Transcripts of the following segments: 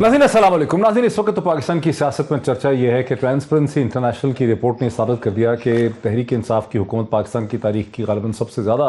नाज़रीन अस्सलाम वालेकुम। नाज़रीन, इस वक्त तो पाकिस्तान की सियासत में चर्चा यह है कि ट्रांसपेरेंसी इंटरनेशनल की रिपोर्ट ने साबित कर दिया कि तहरीक इंसाफ की हुकूमत पाकिस्तान की तारीख की गालिबन सबसे ज़्यादा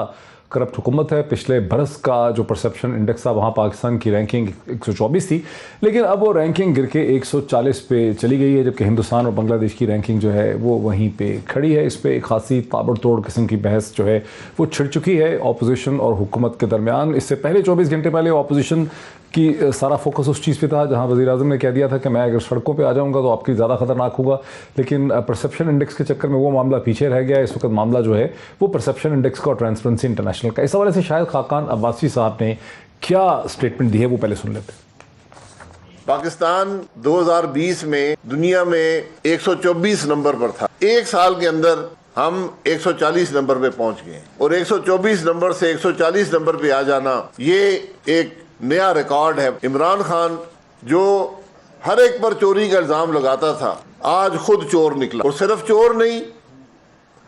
करप्ट हुकूमत है। पिछले बरस का जो परसेप्शन इंडेक्स था वहाँ पाकिस्तान की रैंकिंग 124 थी, लेकिन अब वो रैंकिंग गिर के 140 पे चली गई है, जबकि हिंदुस्तान और बांग्लादेश की रैंकिंग जो है वो वहीं पे खड़ी है। इस पर एक खासी ताबड़तोड़ किस्म की बहस जो है वो छिड़ चुकी है अपोजिशन और हुकूमत के दरमियान। इससे पहले 24 घंटे पहले अपोजिशन कि सारा फोकस उस चीज़ पे था जहां वज़ीर-ए-आज़म ने कह दिया था कि मैं अगर सड़कों पे आ जाऊंगा तो आपकी ज़्यादा ख़तरनाक होगा, लेकिन परसेप्शन इंडेक्स के चक्कर में वो मामला पीछे रह गया। इस वक्त मामला जो है वो परसेप्शन इंडेक्स का और ट्रांसपेरेंसी इंटरनेशनल का। इस हवाले से शायद खाकान अब्बासी साहब ने क्या स्टेटमेंट दी है वो पहले सुन लेते हैं। पाकिस्तान 2020 में दुनिया में 124 नंबर पर था। एक साल के अंदर हम 140 नंबर पे पहुंच गए और 124 नंबर से 140 नंबर पे आ जाना ये एक नया रिकॉर्ड है। इमरान खान जो हर एक पर चोरी का इल्जाम लगाता था, आज खुद चोर निकला, और सिर्फ चोर नहीं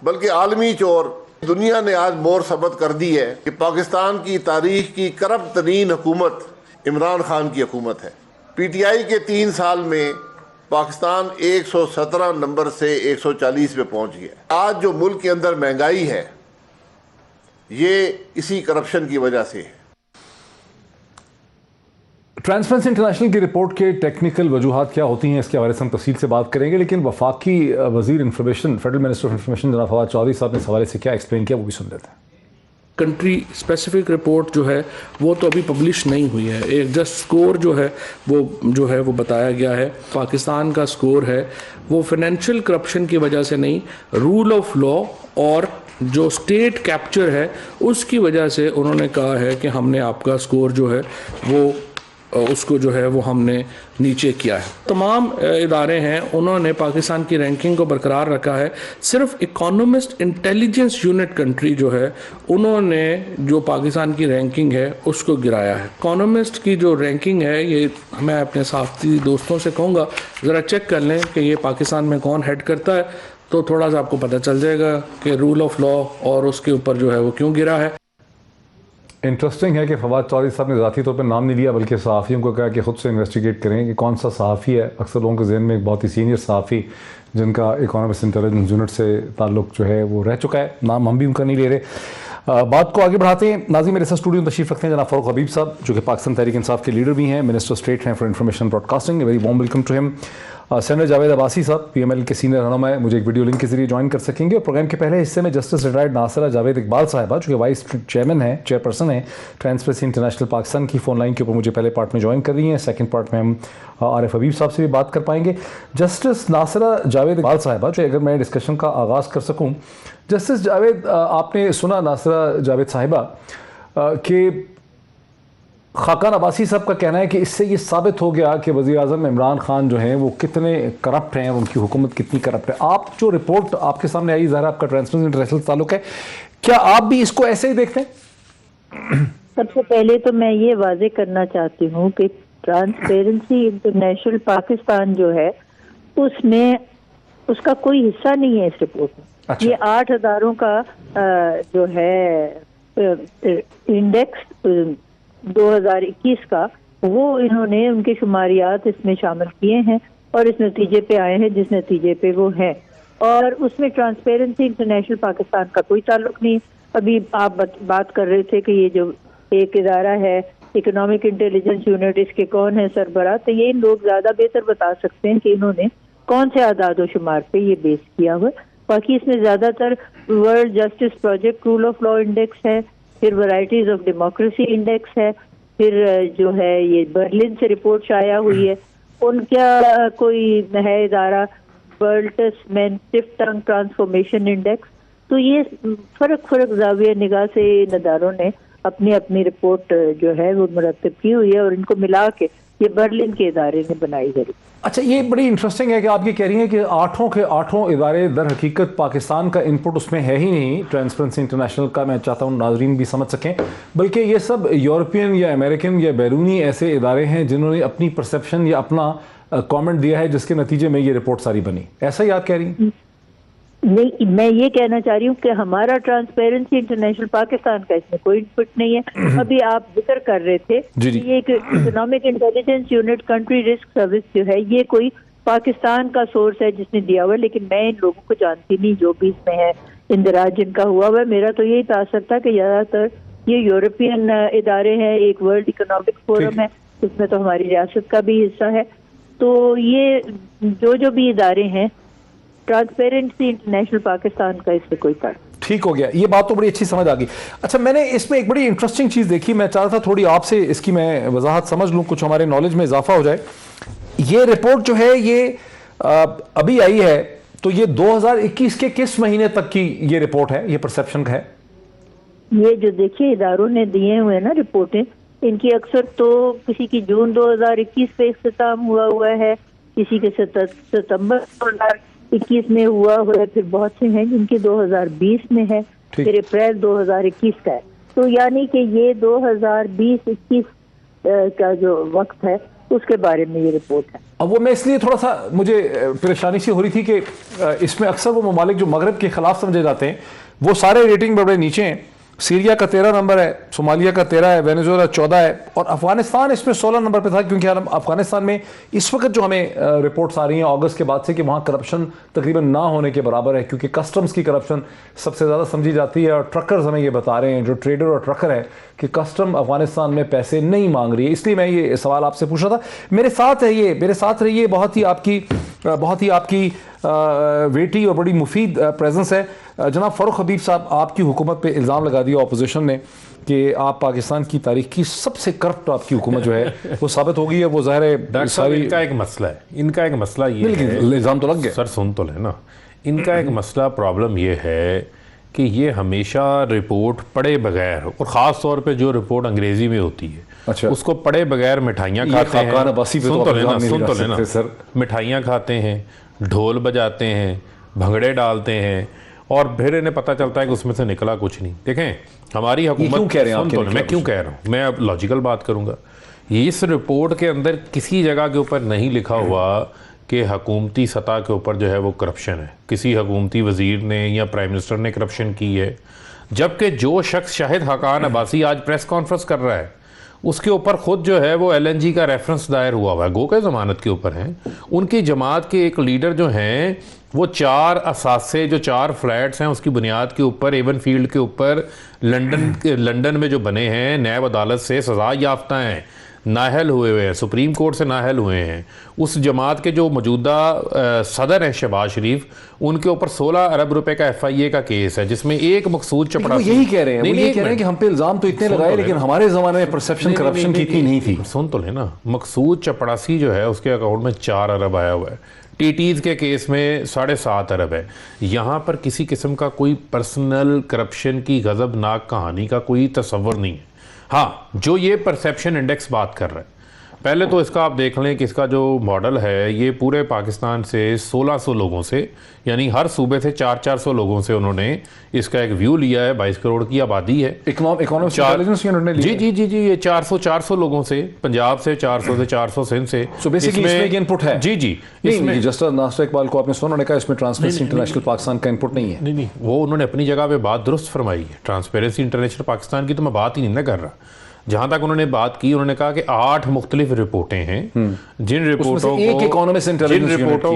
बल्कि आलमी चोर। दुनिया ने आज मोहर सबत कर दी है कि पाकिस्तान की तारीख की करप्ट तरीन हुकूमत इमरान खान की हुकूमत है। पीटीआई के 3 साल में पाकिस्तान 117 नंबर से 140 पे पहुंच गया। आज जो मुल्क के अंदर महंगाई है ये इसी करप्शन की वजह से है। ट्रांसपेरेंसी इंटरनेशनल की रिपोर्ट के टेक्निकल वजूहात क्या होती हैं इसके हवाले से हम तफसील से बात करेंगे, लेकिन वफाकी वजीर information federal minister of information जनाब फवाद चौधरी साहब ने इस हवाले से क्या एक्सप्लेन किया वो भी सुन लेते हैं। कंट्री स्पेसिफिक रिपोर्ट जो है वो तो अभी पब्लिश नहीं हुई है। एक जस्ट स्कोर जो है वो बताया गया है। पाकिस्तान का स्कोर है वो फाइनेंशियल करप्शन की वजह से नहीं, रूल ऑफ लॉ और जो स्टेट कैप्चर है उसकी वजह से उन्होंने कहा है कि हमने आपका स्कोर जो है वो उसको जो है वो हमने नीचे किया है। तमाम इदारे हैं उन्होंने पाकिस्तान की रैंकिंग को बरकरार रखा है। सिर्फ इकोनॉमिस्ट इंटेलिजेंस यूनिट कंट्री जो है उन्होंने जो पाकिस्तान की रैंकिंग है उसको गिराया है। इकोनॉमिस्ट की जो रैंकिंग है ये मैं अपने साथी दोस्तों से कहूँगा ज़रा चेक कर लें कि ये पाकिस्तान में कौन हेड करता है, तो थोड़ा सा आपको पता चल जाएगा कि रूल ऑफ लॉ और उसके ऊपर जो है वो क्यों गिरा है। इंटरेस्टिंग है कि फवाद चौधरी साहब ने ज़ाती तौर पर नाम नहीं लिया बल्कि सहाफ़ियों को कहा कि ख़ुद से इन्वेस्टिगेट करें कि कौन सा सहाफ़ी है। अक्सर लोगों के जहन में एक बहुत ही सीनियर सहाफ़ी जिनका इकोनॉमिक्स इंटेलिजेंस यूनिट से ताल्लुक़ जो है वो रह चुका है, नाम हम भी उनका नहीं ले रहे। बात को आगे बढ़ाते हैं। नाज़रीन, मेरे साथ स्टूडियो में तशरीफ़ रखते हैं जनाब फ़ारूक हबीब साहब जो कि पाकिस्तान तहरीक इंसाफ के लीडर भी हैं, मिनिस्टर स्टेट हैं for information broadcasting. Very warm welcome to him. Senator Javed Abbasi sahab PML के सीनियर रहनुमा है, मुझे एक वीडियो लिंक के जरिए ज्वाइन कर सकेंगे। और प्रोग्राम के पहले हिस्से में जस्टिस रिटायर्ड नासिरा जावेद इकबाल साहिबा जो कि वाइस चेयरपर्सन है ट्रांसपेरेंसी इंटरनेशनल पाकिस्तान की फ़ोन लाइन के ऊपर मुझे पहले पार्ट में ज्वाइन कर रही हैं। सेकंड पार्ट में हम आरिफ हबीब साहब से भी बात कर पाएंगे। जस्टिस नासिरा जावेद इकबाल साहिबा जो अगर मैं डिस्कशन का आगाज़ कर सकूँ, जस्टिस जावेद आपने सुना नासिरा जावेद साहिबा कि खाकान अब्बासी साहब का कहना है कि इससे ये साबित हो गया कि वज़ीर-ए-आज़म इमरान खान जो हैं वो कितने करप्ट हैं और उनकी हुकूमत कितनी करप्ट है। आप जो रिपोर्ट आपके सामने आई, ज़ाहिर आपका ट्रांसपेरेंसी इंटरनेशनल ताल्लुक है, क्या आप भी इसको ऐसे ही देखते हैं? सबसे पहले तो मैं ये वाजे करना चाहती हूँ कि ट्रांसपेरेंसी इंटरनेशनल पाकिस्तान जो है उसमें उसका कोई हिस्सा नहीं है इस रिपोर्ट में। अच्छा। ये 8 अदारों का जो है इंडेक्स 2021 का वो इन्होंने उनके शुमारियात इसमें शामिल किए हैं और इस नतीजे पे आए हैं जिस नतीजे पे वो हैं, और उसमें ट्रांसपेरेंसी इंटरनेशनल पाकिस्तान का कोई ताल्लुक नहीं। अभी आप बात कर रहे थे कि ये जो एक इदारा है इकोनॉमिक इंटेलिजेंस यूनिट, इसके कौन है सरबराह, तो ये लोग ज्यादा बेहतर बता सकते हैं कि इन्होंने कौन से आदाद शुमार पे ये बेस किया हुआ। बाकी इसमें ज्यादातर world justice project rule of law index है, फिर वैरायटीज ऑफ डेमोक्रेसी इंडेक्स है, फिर जो है ये बर्लिन से रिपोर्ट शाया हुई है। उनका कोई है इदारा वर्ल्ड टंग ट्रांसफॉर्मेशन इंडेक्स। तो ये फर्क जाविया निगाह से इन इदारों ने अपनी अपनी रिपोर्ट जो है वो मुरतब की हुई है और इनको मिला के ये बर्लिन के इदारे ने बनाई गई। अच्छा, ये बड़ी इंटरेस्टिंग है कि आप ये कह रही हैं कि 8 के 8 इदारे दर हकीकत पाकिस्तान का इनपुट उसमें है ही नहीं ट्रांसपेरेंसी इंटरनेशनल का। मैं चाहता हूँ नाजरीन भी समझ सकें, बल्कि ये सब यूरोपियन या अमेरिकन या बैरूनी ऐसे इदारे हैं जिन्होंने अपनी परसेप्शन या अपना कमेंट दिया है जिसके नतीजे में ये रिपोर्ट सारी बनी। ऐसा ही आप कह रही हैं? नहीं, मैं ये कहना चाह रही हूँ कि हमारा ट्रांसपेरेंसी इंटरनेशनल पाकिस्तान का इसमें कोई इनपुट नहीं है। अभी आप जिक्र कर रहे थे जी जी। कि ये एक economic intelligence unit country risk service जो है ये कोई पाकिस्तान का सोर्स है जिसने दिया हुआ है, लेकिन मैं इन लोगों को जानती नहीं जो भी इसमें है इंदराज जिनका हुआ हुआ है। मेरा तो यही तासर था कि ज़्यादातर ये यूरोपियन इदारे हैं, एक वर्ल्ड इकोनॉमिक फोरम है, उसमें तो हमारी रियासत का भी हिस्सा है। तो ये जो भी इदारे हैं, ट्रांसपेरेंसी इंटरनेशनल पाकिस्तान का इससे कोई ताल्लुक। ठीक हो गया, ये बात तो बड़ी अच्छी समझ आ गई। अच्छा, मैंने इसमें एक बड़ी इंटरेस्टिंग चीज़ देखी, मैं चाह रहा था थोड़ी आपसे इसकी मैं वजाहत समझ लूँ, कुछ हमारे नॉलेज में इजाफा हो जाए। ये रिपोर्ट जो है ये अभी आई है, तो ये 2021 के किस महीने तक की ये रिपोर्ट है, ये परसेप्शन का है? ये जो देखिए इदारों ने दिए हुए ना रिपोर्टें, इनकी अक्सर तो किसी की जून 2021 पे इख्तिताम हुआ है, किसी के सितंबर 2021 में हुआ है, फिर बहुत से हैं जिनके 2020 में है, फिर अप्रैल 2021 का है। तो यानी कि ये 2020-21 का जो वक्त है उसके बारे में ये रिपोर्ट है। अब वो मैं इसलिए थोड़ा सा मुझे परेशानी सी हो रही थी कि इसमें अक्सर वो ममालिक जो मगरब के खिलाफ समझे जाते हैं वो सारे रेटिंग बड़े नीचे हैं। सीरिया का 13 नंबर है, सोमालिया का 13 है, वेनेजुएला 14 है और अफगानिस्तान इसमें 16 नंबर पे था, क्योंकि अफगानिस्तान में इस वक्त जो हमें रिपोर्ट्स आ रही हैं अगस्त के बाद से कि वहाँ करप्शन तकरीबन ना होने के बराबर है, क्योंकि कस्टम्स की करप्शन सबसे ज़्यादा समझी जाती है। और ट्रकर्स हमें ये बता रहे हैं, जो ट्रेडर और ट्रकर है, कि कस्टम अफगानिस्तान में पैसे नहीं मांग रही है। इसलिए मैं ये सवाल आपसे पूछ रहा था। मेरे साथ रहिए, बहुत ही आपकी वेटी और बड़ी मुफीद प्रेजेंस है। जनाब फ़ारूक हबीब साहब, आपकी हुकूमत पे इल्ज़ाम लगा दिया ऑपोजिशन ने कि आप पाकिस्तान की तारीख की सबसे करप्ट आपकी हुकूमत जो है वो साबित हो गई है। वो ज़ाहिर है सारी इनका एक मसला ये है, इल्ज़ाम तो लग गया सर, सुन तो लेना। इनका एक मसला, प्रॉब्लम ये है कि ये हमेशा रिपोर्ट पढ़े बगैर, और ख़ास तौर पे जो रिपोर्ट अंग्रेज़ी में होती है, अच्छा, उसको पढ़े बगैर मिठाइयाँ खाते हैं। सुन तो लेना सर, मिठाइयाँ खाते हैं, ढोल बजाते हैं, भंगड़े डालते हैं, और फिर इन्हें पता चलता है कि उसमें से निकला कुछ नहीं। देखें, हमारी हुकूमत, क्यों कह रहे हैं आप? मैं क्यों कह रहा हूँ, मैं अब लॉजिकल बात करूँगा। इस रिपोर्ट के अंदर किसी जगह के ऊपर नहीं लिखा हुआ कि हुकूमती सतह के ऊपर जो है वो करप्शन है, किसी हुकूमती वजीर ने या प्राइम मिनिस्टर ने करप्शन की है। जबकि जो शख्स शाहिद हकान अब्बासी आज प्रेस कॉन्फ्रेंस कर रहा है, उसके ऊपर खुद जो है वो LNG का रेफरेंस दायर हुआ है, गो के ज़मानत के ऊपर हैं। उनकी जमात के एक लीडर जो हैं वो 4 असासे, जो 4 फ्लैट्स हैं उसकी बुनियाद के ऊपर, एवन फील्ड के ऊपर लंदन में जो बने हैं, नैब अदालत से सज़ा याफ्ता हैं, नाहल हुए हैं, सुप्रीम कोर्ट से नाहल हुए हैं। उस जमात के जो मौजूदा सदर हैं शहबाज शरीफ, उनके ऊपर 16 अरब रुपए का FIA का केस है, जिसमें एक मकसूद चपड़ासी, यही कह रहे हैं, वो ये कह रहे हैं कि हम पे इल्जाम तो इतने लगाए, लेकिन हमारे ज़माने में परसेप्शन करप्शन की इतनी नहीं थी। सुन तो लेना, मकसूद चपड़ासी जो है उसके अकाउंट में 4 अरब आया हुआ है, TTs के केस में 7.5 अरब है। यहाँ पर किसी किस्म का कोई पर्सनल करप्शन की गज़बनाक कहानी का कोई तस्वर नहीं है। हाँ, जो ये परसेप्शन इंडेक्स बात कर रहा है, पहले तो इसका आप देख लें कि इसका जो मॉडल है ये पूरे पाकिस्तान से 1600 लोगों से, यानी हर सूबे से 400 लोगों से उन्होंने इसका एक व्यू लिया है। 22 करोड़ की आबादी है, इकोनॉमिक इंटेलिजेंस यूनिट ने लिया। जी, ये 400 लोगों से, पंजाब से 400 से 400 सिंध से। सो बेसिकली इसमें एक इनपुट है। जी, इसमें जस्ट नास्ता इकबाल को आपने सुना, उन्होंने कहा इसमें ट्रांसपेरेंसी इंटरनेशनल पाकिस्तान का इनपुट नहीं है। नहीं, वो उन्होंने अपनी जगह पे बात दुरुस्त फरमाई है। ट्रांसपेरेंसी इंटरनेशनल पाकिस्तान की तो मैं बात ही नहीं ना कर रहा। जहां तक उन्होंने बात की, उन्होंने कहा कि 8 मुख्तलिफ रिपोर्टें हैं, जिन रिपोर्टों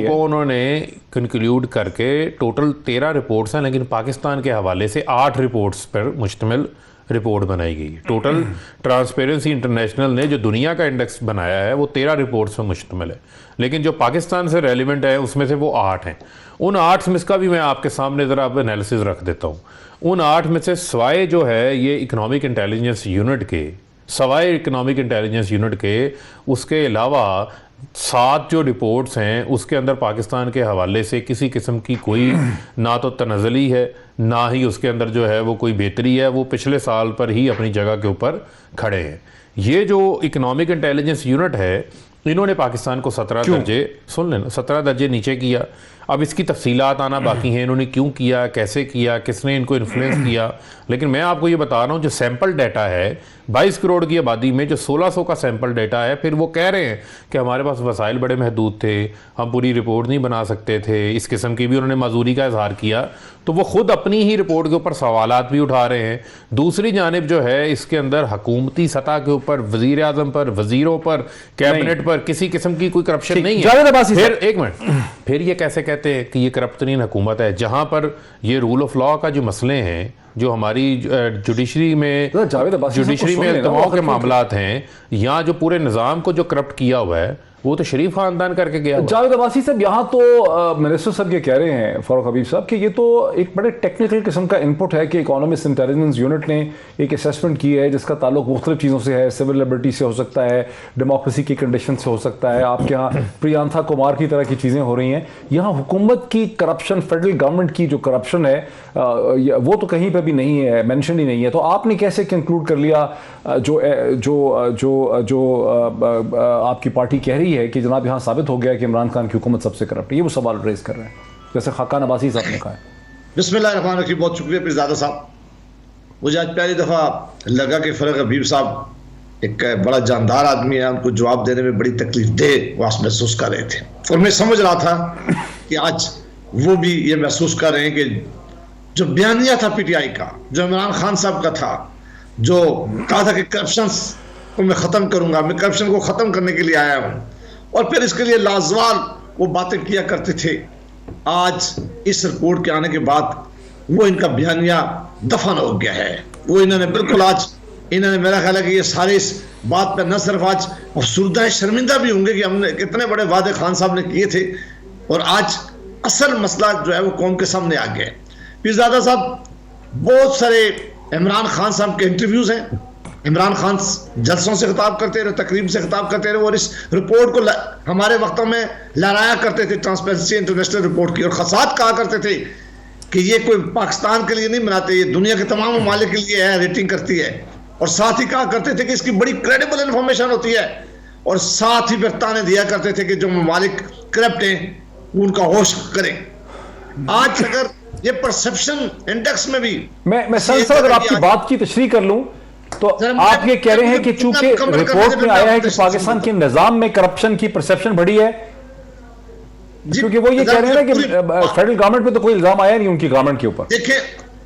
को उन्होंने कंक्लूड करके टोटल 13 रिपोर्ट्स हैं, लेकिन पाकिस्तान के हवाले से 8 रिपोर्ट्स पर मुश्तमिल रिपोर्ट बनाई गई है। टोटल ट्रांसपेरेंसी इंटरनेशनल ने जो दुनिया का इंडेक्स बनाया है वो 13 रिपोर्ट्स पर मुश्तमिल है, लेकिन जो पाकिस्तान से रेलिवेंट है उसमें से वो 8 हैं। उन 8 में इसका भी मैं आपके सामने ज़रा अब एनालिसिस रख देता हूँ। उन 8 में से सवाए जो है ये इकोनॉमिक इंटेलिजेंस यूनिट के, उसके अलावा 7 जो रिपोर्ट्स हैं उसके अंदर पाकिस्तान के हवाले से किसी किस्म की कोई ना तो तनज़ली है, ना ही उसके अंदर जो है वो कोई बेहतरी है। वो पिछले साल पर ही अपनी जगह के ऊपर खड़े हैं। ये जो इकोनॉमिक इंटेलिजेंस यूनिट है, इन्होंने पाकिस्तान को 17 दर्जे, सुन लेना, 17 दर्जे नीचे किया। अब इसकी तफसीलात आना बाकी हैं, इन्होंने क्यों किया, कैसे किया, किसने इनको इन्फ्लुएंस किया। लेकिन मैं आपको ये बता रहा हूँ जो सैंपल डाटा है 22 करोड़ की आबादी में जो 1600 का सैंपल डाटा है, फिर वो कह रहे हैं कि हमारे पास वसाइल बड़े महदूद थे, हम पूरी रिपोर्ट नहीं बना सकते थे, इस किस्म की भी उन्होंने माजूरी का इजहार किया। तो वो खुद अपनी ही रिपोर्ट के ऊपर सवालात भी उठा रहे हैं। दूसरी जानिब जो है इसके अंदर हुकूमती सतह के ऊपर वजीर आजम पर, वजीरों पर, कैबिनेट पर किसी किस्म की कोई करप्शन नहीं है। फिर एक मिनट, फिर ये कैसे कहते हैं कि ये करप्ट तरीन हुकूमत है जहां पर ये रूल ऑफ लॉ का जो मसले हैं, जो हमारी जुडिशरी में तमाम के मामलात हैं, यहाँ जो पूरे निज़ाम को जो करप्ट किया हुआ है वो तो शरीफ खानदान करके गया। जावेद अब्बासी साहब, यहाँ तो मिनिस्टर साहब ये कह रहे हैं, फारूक हबीब साहब, कि ये तो एक बड़े टेक्निकल किस्म का इनपुट है कि इकोनॉमिक्स इंटेलिजेंस यूनिट ने एक असेसमेंट की है जिसका ताल्लुक मुख्तलिफ चीज़ों से है, सिविल लिबर्टी से हो सकता है, डेमोक्रेसी की कंडीशन से हो सकता है, आपके यहाँ प्रियंका कुमार की तरह की चीज़ें हो रही हैं। यहाँ हुकूमत की करप्शन, फेडरल गवर्नमेंट की जो करप्शन है वो तो कहीं पर भी नहीं है, मेंशन ही नहीं है। तो आपने कैसे कंक्लूड कर लिया जो जो जो जो आपकी पार्टी कह रही है कि जनाब यहाँ साबित हो गया कि इमरान खान की हुकूमत सबसे करप्ट है? ये वो सवाल रेज कर रहे हैं जैसे खाकान अब्बासी साहब ने कहा है। बिस्मिल्लाहिर्रहमानिर्रहीम, बहुत शुक्रिया पीरज़ादा साहब। मुझे आज पहली दफ़ा लगा कि फारूक हबीब साहब एक बड़ा जानदार आदमी है, उनको जवाब देने में बड़ी तकलीफ दे वास महसूस कर रहे थे, और मैं समझ रहा था कि आज वो भी ये महसूस कर रहे हैं कि जो बयानिया था पीटीआई का, जो इमरान खान साहब का था, जो कहा था कि करप्शन को मैं ख़त्म करूंगा, मैं करप्शन को ख़त्म करने के लिए आया हूँ, और फिर इसके लिए लाजवाल वो बातें किया करते थे, आज इस रिपोर्ट के आने के बाद वो इनका बयानिया दफन हो गया है। वो इन्होंने बिल्कुल आज इन्होंने, मेरा ख्याल है कि ये सारे इस बात पर न सिर्फ आज अफसुर्दा है, शर्मिंदा भी होंगे कि हमने कितने बड़े वादे खान साहब ने किए थे, और आज असल मसला जो है वो कौम के सामने आ गया है। पीरज़ादा साहब, बहुत सारे इमरान खान साहब के इंटरव्यूज हैं, इमरान खान जलसों से खिताब करते रहे, तकरीब से खिताब करते रहे, और इस रिपोर्ट को हमारे वक्तों में लहराया करते थे, ट्रांसपेरेंसी इंटरनेशनल रिपोर्ट की, और खसात कहा करते थे कि ये कोई पाकिस्तान के लिए नहीं बनाते, ये दुनिया के तमाम ममालिक के लिए है, रेटिंग करती है, और साथ ही कहा करते थे कि इसकी बड़ी क्रेडिबल इंफॉर्मेशन होती है, और साथ ही फिर ताने दिया करते थे कि जो ममालिक करप्ट हैं उनका होश करें। आज अगर ये परसेप्शन इंडेक्स में भी मैं सर अगर आपकी बात की तशरीह कर लूं तो आप ये कह रहे हैं कि चूंकि रिपोर्ट में आया है कि पाकिस्तान के निजाम में करप्शन की परसेप्शन बढ़ी है, क्योंकि वो ये कह रहे हैं ना कि फेडरल गवर्नमेंट पे तो कोई इल्जाम आया नहीं उनकी गवर्नमेंट के ऊपर। देखिए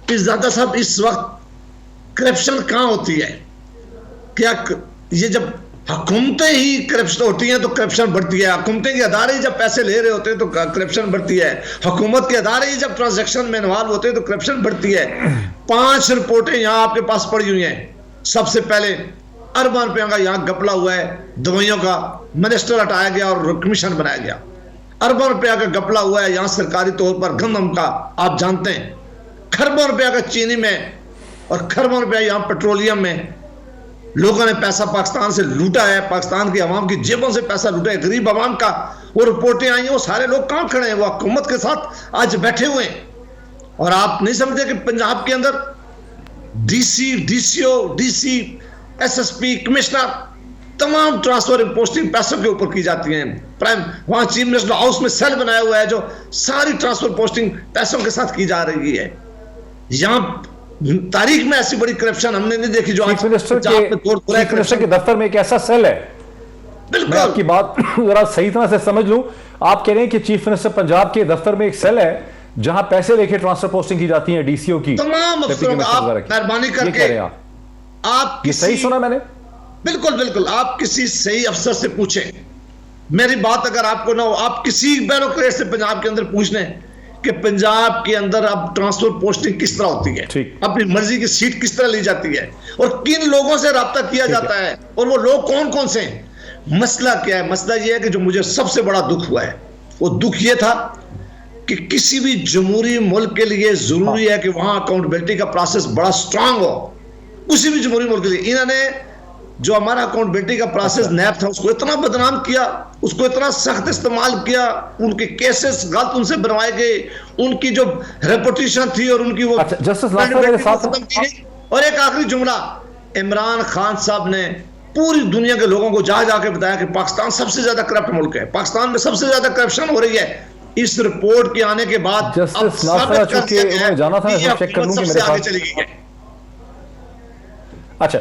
पीरज़ादा साहब, इस वक्त करप्शन कहां होती है? क्या ये जब हुकूमतें ही करप्शन होती हैं तो करप्शन बढ़ती है, हुकूमतें के अदारे जब पैसे ले रहे होते हैं तो करप्शन बढ़ती है, हुकूमत के अदारे ही जब ट्रांजैक्शन में इन्वॉल्व होते हैं तो करप्शन बढ़ती है। 5 रिपोर्टें यहाँ आपके पास पड़ी हुई हैं। सबसे पहले अरबों रुपयों का यहाँ घपला हुआ है, दवाइयों का मिनिस्टर हटाया गया और कमीशन बनाया गया। अरबों रुपया का घपला हुआ है यहाँ सरकारी तौर पर गंदम का, आप जानते हैं। खरबों रुपया का चीनी में और खरबों रुपया यहाँ पेट्रोलियम में लोगों ने पैसा पाकिस्तान से लूटा है, पाकिस्तान की आवाम की जेबों से पैसा लूटा है, गरीब आवाम का। वो रिपोर्टें आई हैं, वो सारे लोग कहाँ खड़े हैं? वो हुकूमत के साथ आज बैठे हुए हैं। और आप नहीं समझते कि पंजाब के अंदर DC, DCO, DC, SSP, commissioner, तमाम ट्रांसफर पोस्टिंग पैसों के ऊपर की जाती हैं। प्राइम वहां चीफ मिनिस्टर हाउस में सेल बनाया हुआ है जो सारी ट्रांसफर पोस्टिंग पैसों के साथ की जा रही है। यहाँ तारीख में ऐसी बड़ी करप्शन हमने नहीं देखी जो चीफ मिनिस्टर के दफ्तर में एक ऐसा सेल है। मैं आपकी बात जरा सही तरह से समझ लूं, आप कह रहे हैं कि चीफ मिनिस्टर पंजाब के दफ्तर में एक सेल है जहां पैसे लेके ट्रांसफर पोस्टिंग की जाती है डीसीओ की, तमाम अफसरों का। आप मेहरबानी करके आप ये सही सुना मैंने? बिल्कुल बिल्कुल, आप किसी सही अफसर से पूछें, मेरी बात अगर आपको ना हो, आप किसी ब्यूरोक्रेट से पंजाब के अंदर पूछ लें कि पंजाब के अंदर अब ट्रांसफर पोस्टिंग किस तरह होती है, अपनी मर्जी की सीट किस तरह ली जाती है, और किन लोगों से राब्ता किया जाता है, और वो लोग कौन कौन से हैं। मसला क्या है? मसला ये है कि जो मुझे सबसे बड़ा दुख हुआ है वो दुख ये था कि किसी भी जमहूरी मुल्क के लिए जरूरी है कि वहां अकाउंटेबिलिटी का प्रोसेस बड़ा स्ट्रांग हो। किसी भी जमहूरी मुल्क के लिए इन्होंने जो हमारा अकाउंटेबिलिटी का प्रोसेस नैब था उसको इतना बदनाम किया, उसको इतना सख्त इस्तेमाल किया, उनके केसेस गलत उनसे बनवाए गए, उनकी जो रेपुटेशन थी और उनकी वो और एक आखिरी जुमला, इमरान खान साहब ने पूरी दुनिया के लोगों को जा जाके बताया कि पाकिस्तान सबसे ज्यादा करप्ट मुल्क है, पाकिस्तान में सबसे ज्यादा करप्शन हो रही है। इस रिपोर्ट के आने के बाद अब जस्टिस नासरा साबित कर चूंकि दिया गया उन्होंने जाना था, कि मैं चेक कर लूं कि सबसे मेरे आगे पास चली गई है। अच्छा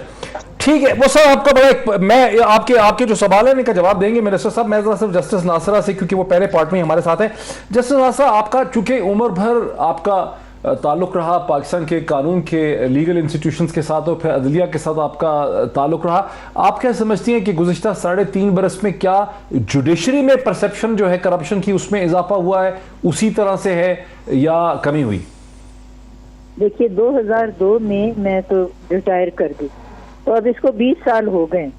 ठीक है, वो सर आपका बड़ा मैं आपके जो सवाल है इनका जवाब देंगे मेरे साहब। मैं सिर्फ जस्टिस नासरा से, क्योंकि वो पहले पार्ट में हमारे साथ है। जस्टिस नासरा, आपका चूंकि उम्र भर आपका ताल्लुक रहा पाकिस्तान के कानून के लीगल इंस्टीट्यूशंस के साथ और फिर अदलिया के साथ आपका ताल्लुक रहा, आप क्या समझती हैं कि गुज़िश्ता 3.5 बरस में क्या जुडिशरी में परसेप्शन जो है करप्शन की उसमें इजाफा हुआ है, उसी तरह से है या कमी हुई? देखिए 2002 में मैं तो रिटायर कर दी, तो अब इसको 20 साल हो गए।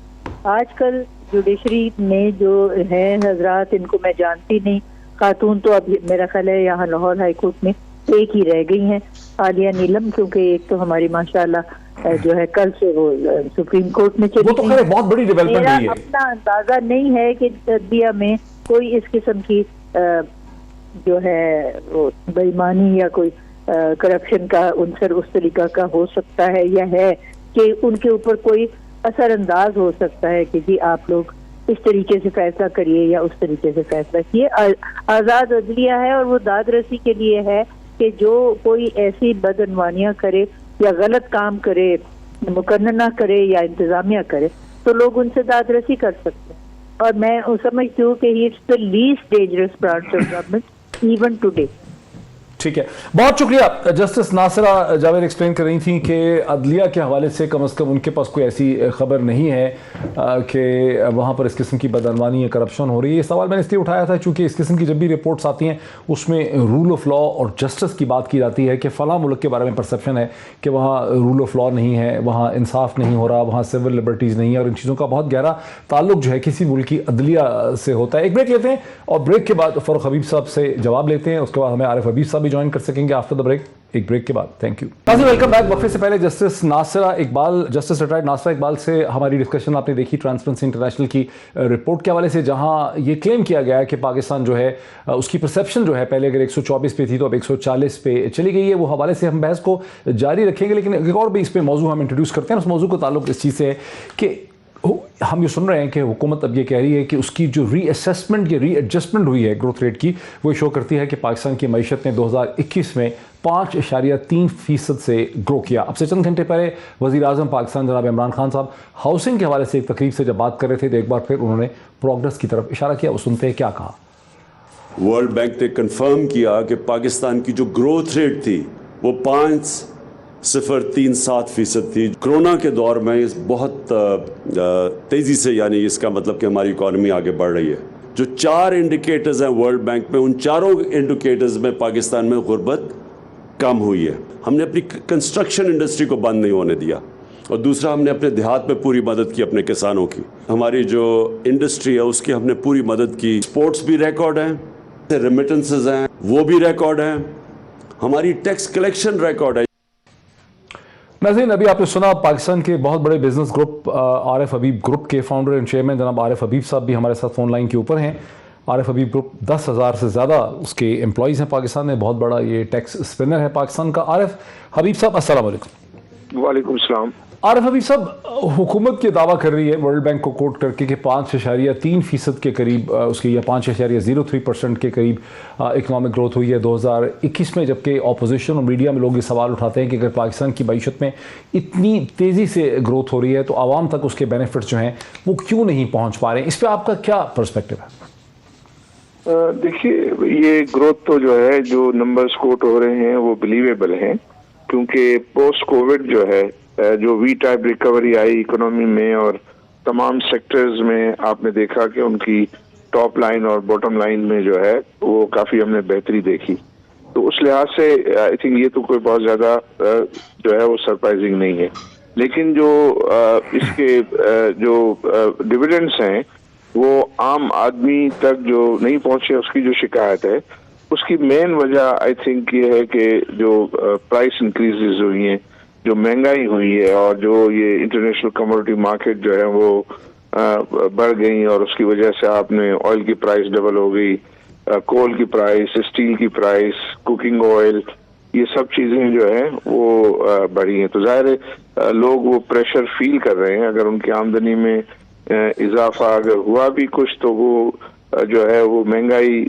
आजकल जुडिशरी में जो है हजरात, इनको मैं जानती नहीं, खातून तो अब मेरा ख्याल है यहाँ लाहौर हाई कोर्ट में एक ही रह गई हैं, आलिया नीलम, क्योंकि एक तो हमारी माशाल्लाह जो है कल से वो सुप्रीम कोर्ट में चली। वो तो खैर बहुत बड़ी डेवलपमेंट हुई है। अपना अंदाजा नहीं है कि तदबिया में कोई इस किस्म की जो है वो बेईमानी या कोई करप्शन का उनसर उस तरीका का हो सकता है, या है कि उनके ऊपर कोई असरअंदाज हो सकता है कि जी आप लोग इस तरीके से फैसला करिए या उस तरीके से फैसला किए। आज़ाद अदलिया है और वो दाद रसी के लिए है कि जो कोई ऐसी बदअनवानियां करे या गलत काम करे, मुकन्ना करे या इंतजामिया करे, तो लोग उनसे दाद रसी कर सकते हैं। और मैं समझती हूँ कि ही it's the least dangerous branch of government even today. ठीक है, बहुत शुक्रिया। जस्टिस नासरा जावेद एक्सप्लेन कर रही थी कि अदलिया के हवाले से कम उनके पास कोई ऐसी खबर नहीं है कि वहाँ पर इस किस्म की बदअनवानी या करप्शन हो रही है। ये सवाल मैंने इसलिए उठाया था क्योंकि इस किस्म की जब भी रिपोर्ट्स आती हैं उसमें रूल ऑफ लॉ और जस्टिस की बात की जाती है कि फ़लाँ मुल्क के बारे में परसेप्शन है कि वहाँ रूल ऑफ लॉ नहीं है, वहाँ इंसाफ नहीं हो रहा, वहाँ सिविल लिबर्टीज़ नहीं है, और इन चीज़ों का बहुत गहरा ताल्लुक जो है किसी मुल्क की अदलिया से होता है। एक ब्रेक लेते हैं और ब्रेक के बाद फ़ारूक हबीब साहब से जवाब लेते हैं, उसके बाद हमें आरिफ हबीब साहब ज्वाइन कर सकेंगे आफ्टर द ब्रेक, एक ब्रेक के बाद। Thank you. Welcome back. वक्फे से पहले justice Nasra Iqbal, justice retired Nasra Iqbal से हमारी डिस्कशन आपने देखी ट्रांसपेरेंसी इंटरनेशनल की रिपोर्ट के हवाले से, जहां ये क्लेम किया गया है कि पाकिस्तान जो है उसकी परसेप्शन जो है पहले अगर 124 पे थी तो अब 140 पे चली गई है। वो हवाले से हम बहस को जारी रखेंगे, लेकिन एक और भी इस पर मौजू हम इंट्रोड्यूस करते हैं। उस मौजू का ताल्लुक इस चीज़ से है कि हम ये सुन रहे हैं कि हुकूमत अब ये कह रही है कि उसकी जो रीअसेसमेंट या रीएडजस्टमेंट हुई है ग्रोथ रेट की, वो शो करती है कि पाकिस्तान की मईशत ने 2021 में 5.3% से ग्रो किया। अब से चंद घंटे पहले वज़ीर आज़म पाकिस्तान जनाब इमरान खान साहब हाउसिंग के हवाले से एक तकरीब से जब बात कर रहे थे तो एक बार फिर उन्होंने प्रोग्रेस की तरफ इशारा किया। वो सुनते हैं क्या कहा। वर्ल्ड बैंक ने कंफर्म किया कि पाकिस्तान की जो ग्रोथ रेट थी वो 5.07% थी। कोरोना के दौर में इस बहुत तेज़ी से, यानी इसका मतलब कि हमारी इकॉनमी आगे बढ़ रही है। जो 4 इंडिकेटर्स हैं वर्ल्ड बैंक में, उन चारों इंडिकेटर्स में पाकिस्तान में गुर्बत कम हुई है। हमने अपनी कंस्ट्रक्शन इंडस्ट्री को बंद नहीं होने दिया, और दूसरा हमने अपने देहात में पूरी मदद की अपने किसानों की। हमारी जो इंडस्ट्री है उसकी हमने पूरी मदद की। स्पोर्ट्स भी रिकॉर्ड हैं, रेमिटेंसेस हैं वो भी रिकॉर्ड हैं, हमारी टैक्स कलेक्शन रिकॉर्ड है। नाज़रीन, अभी आपने सुना पाकिस्तान के बहुत बड़े बिजनेस ग्रुप आरिफ हबीब ग्रुप के फाउंडर एंड चेयरमैन जनाब आरिफ हबीब साहब भी हमारे साथ फ़ोन लाइन के ऊपर हैं। आरिफ हबीब ग्रुप 10,000 से ज़्यादा उसके एम्प्लॉयज़ हैं पाकिस्तान में, बहुत बड़ा ये टैक्स स्पिनर है पाकिस्तान का। आरिफ हबीब साहब अस्सलाम वालेकुम। वालेकुम सलाम। आरिफ हबीब साहब, हुकूमत की दावा कर रही है वर्ल्ड बैंक को कोट करके कि 5.3% के करीब उसकी, या 5.03% के करीब इकनॉमिक ग्रोथ हुई है 2021 में, जबकि अपोजिशन और मीडिया में लोग ये सवाल उठाते हैं कि अगर पाकिस्तान की मईशत में इतनी तेज़ी से ग्रोथ हो रही है तो आवाम तक उसके बेनिफिट्स जो हैं वो क्यों नहीं पहुँच पा रहे हैं। इस पर आपका क्या पर्सपेक्टिव है? देखिए, ये ग्रोथ तो जो है, जो नंबर्स कोट हो रहे हैं वो बिलीवेबल हैं, क्योंकि पोस्ट कोविड जो है जो वी टाइप रिकवरी आई इकोनॉमी में और तमाम सेक्टर्स में, आपने देखा कि उनकी टॉप लाइन और बॉटम लाइन में जो है वो काफ़ी हमने बेहतरी देखी। तो उस लिहाज से आई थिंक ये तो कोई बहुत ज़्यादा जो है वो सरप्राइजिंग नहीं है। लेकिन जो इसके जो डिविडेंड्स हैं वो आम आदमी तक जो नहीं पहुंचे, उसकी जो शिकायत है, उसकी मेन वजह आई थिंक ये है कि जो प्राइस इंक्रीजेज हुई हैं, जो महंगाई हुई है, और जो ये इंटरनेशनल कमोडिटी मार्केट जो है वो बढ़ गई, और उसकी वजह से आपने ऑयल की प्राइस डबल हो गई, कोल की प्राइस, स्टील की प्राइस, कुकिंग ऑयल, ये सब चीज़ें जो है वो बढ़ी हैं। तो जाहिर है लोग वो प्रेशर फील कर रहे हैं। अगर उनकी आमदनी में इजाफा अगर हुआ भी कुछ, तो वो जो है वो महंगाई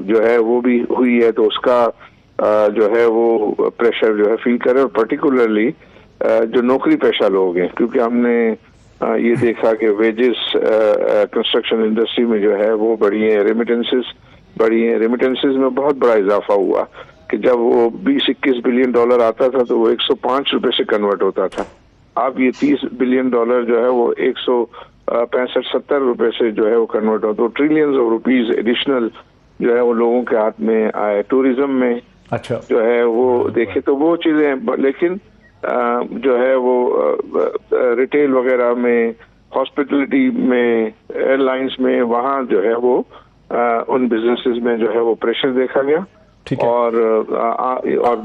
जो है वो भी हुई है, तो उसका जो है वो प्रेशर जो है फील करे, और पर्टिकुलरली जो नौकरी पेशा लोग हैं, क्योंकि हमने ये देखा कि वेजेस कंस्ट्रक्शन इंडस्ट्री में जो है वो बढ़ी है, रेमिटेंसेस बढ़ी है, रेमिटेंसेस में बहुत बड़ा इजाफा हुआ कि जब वो 20-21 बिलियन डॉलर आता था तो वो 105 रुपए से कन्वर्ट होता था। अब ये 30 बिलियन डॉलर जो है वो 165-70 रुपए से जो है वो कन्वर्ट होता है। तो ट्रिलियंस ऑफ रुपीज एडिशनल जो है वो लोगों के हाथ में आए। टूरिज्म में अच्छा जो है वो देखे तो वो चीजें, लेकिन जो है वो रिटेल वगैरह में, हॉस्पिटलिटी में, एयरलाइंस में, वहाँ जो है वो उन बिजनेसेस में जो है वो प्रेशर देखा गया, और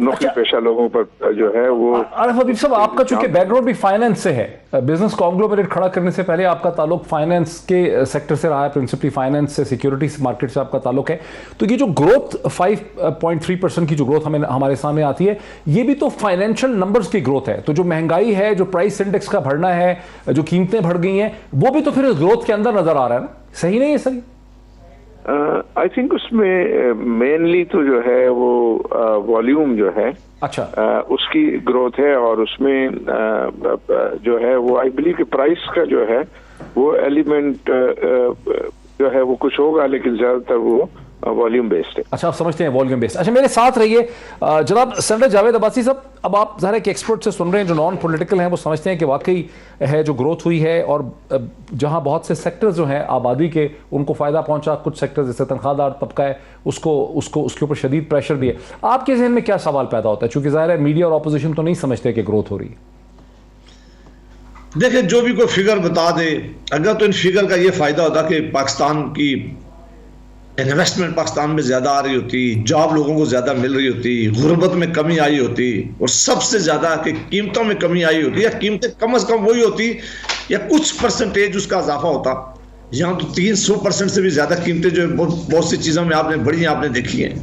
नौकरी पेशा लोगों पर जो है वो। आरिफ हबीब साहब, आपका चूंकि बैकग्राउंड भी फाइनेंस से है, बिजनेस कॉन्ग्लोमरेट खड़ा करने से पहले आपका ताल्लुक फाइनेंस के सेक्टर से रहा है, प्रिंसिपली फाइनेंस से, सिक्योरिटीज मार्केट से आपका ताल्लुक है। तो ये जो ग्रोथ 5.3% की जो ग्रोथ हमारे सामने आती है, ये भी तो फाइनेंशियल नंबर्स की ग्रोथ है। तो जो महंगाई है, जो प्राइस इंडेक्स का बढ़ना है, जो कीमतें बढ़ गई हैं, वो भी तो फिर ग्रोथ के अंदर नजर आ रहा है ना, सही नहीं है सही? आई थिंक उसमें मेनली तो जो है वो वॉल्यूम जो है, अच्छा, उसकी ग्रोथ है, और उसमें जो है वो आई बिलीव कि प्राइस का जो है वो एलिमेंट जो है वो कुछ होगा, लेकिन ज्यादातर वो वॉल्यूम बेस्ड है। अच्छा, आप समझते हैं वॉल्यूम बेस्ड। अच्छा, मेरे साथ रहिए जनाब सेनेटर जावेद अब्बासी साहब। अब आप ज़ाहिर है कि एक्सपर्ट से सुन रहे हैं, जो नॉन पॉलिटिकल हैं, वो समझते हैं कि वाकई है जो ग्रोथ हुई है, और जहां बहुत से सेक्टर्स जो हैं आबादी के, उनको फ़ायदा पहुंचा। कुछ सेक्टर्स जैसे तनख्वाहदार तबका है, उसको उसके ऊपर शदीद प्रेशर भी है। आपके जहन में क्या सवाल पैदा होता है, चूंकि ज़ाहिर है मीडिया और अपोजिशन तो नहीं समझते कि ग्रोथ हो रही है? देखिए, जो भी कोई फिगर बता दे, अगर तो इन फिगर का ये फायदा होता कि पाकिस्तान की इन्वेस्टमेंट पाकिस्तान में ज्यादा आ रही होती, जॉब लोगों को ज्यादा मिल रही होती, गुर्बत में कमी आई होती, और सबसे ज्यादा कि कीमतों में कमी आई होती, या कीमतें कम से कम वही होती, या कुछ परसेंटेज उसका इजाफा होता। यहाँ तो 300% से भी ज्यादा कीमतें जो बहुत सी चीजों में आपने बढ़ी आपने देखी हैं।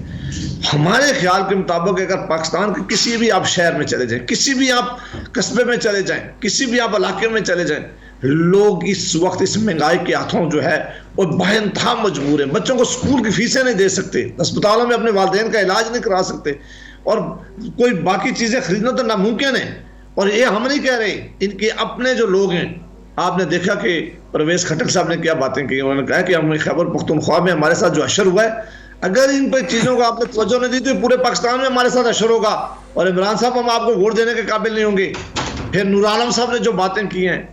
हमारे ख्याल के मुताबिक अगर पाकिस्तान के किसी भी आप शहर में चले जाएं, किसी भी आप कस्बे में चले जाएं, किसी भी आप इलाके में चले जाएं, लोग इस वक्त इस महंगाई के हाथों जो है वो बेइंतहा मजबूर है। बच्चों को स्कूल की फीसें नहीं दे सकते, अस्पतालों में अपने वालिदैन का इलाज नहीं करा सकते, और कोई बाकी चीजें खरीदना तो नामुमकिन है। और ये हम नहीं कह रहे, इनके अपने जो लोग हैं, आपने देखा कि परवेज खट्टर साहब ने क्या बातें की। उन्होंने कहा कि हमने खैबर पख्तूनख्वा में हमारे साथ जो अशर हुआ है, अगर इन पर चीजों को आपने तवज्जो नहीं दी तो पूरे पाकिस्तान में हमारे साथ अशर होगा, और इमरान साहब हम आपको वोट देने के काबिल नहीं होंगे। फिर नूर आलम साहब ने जो बातें की हैं,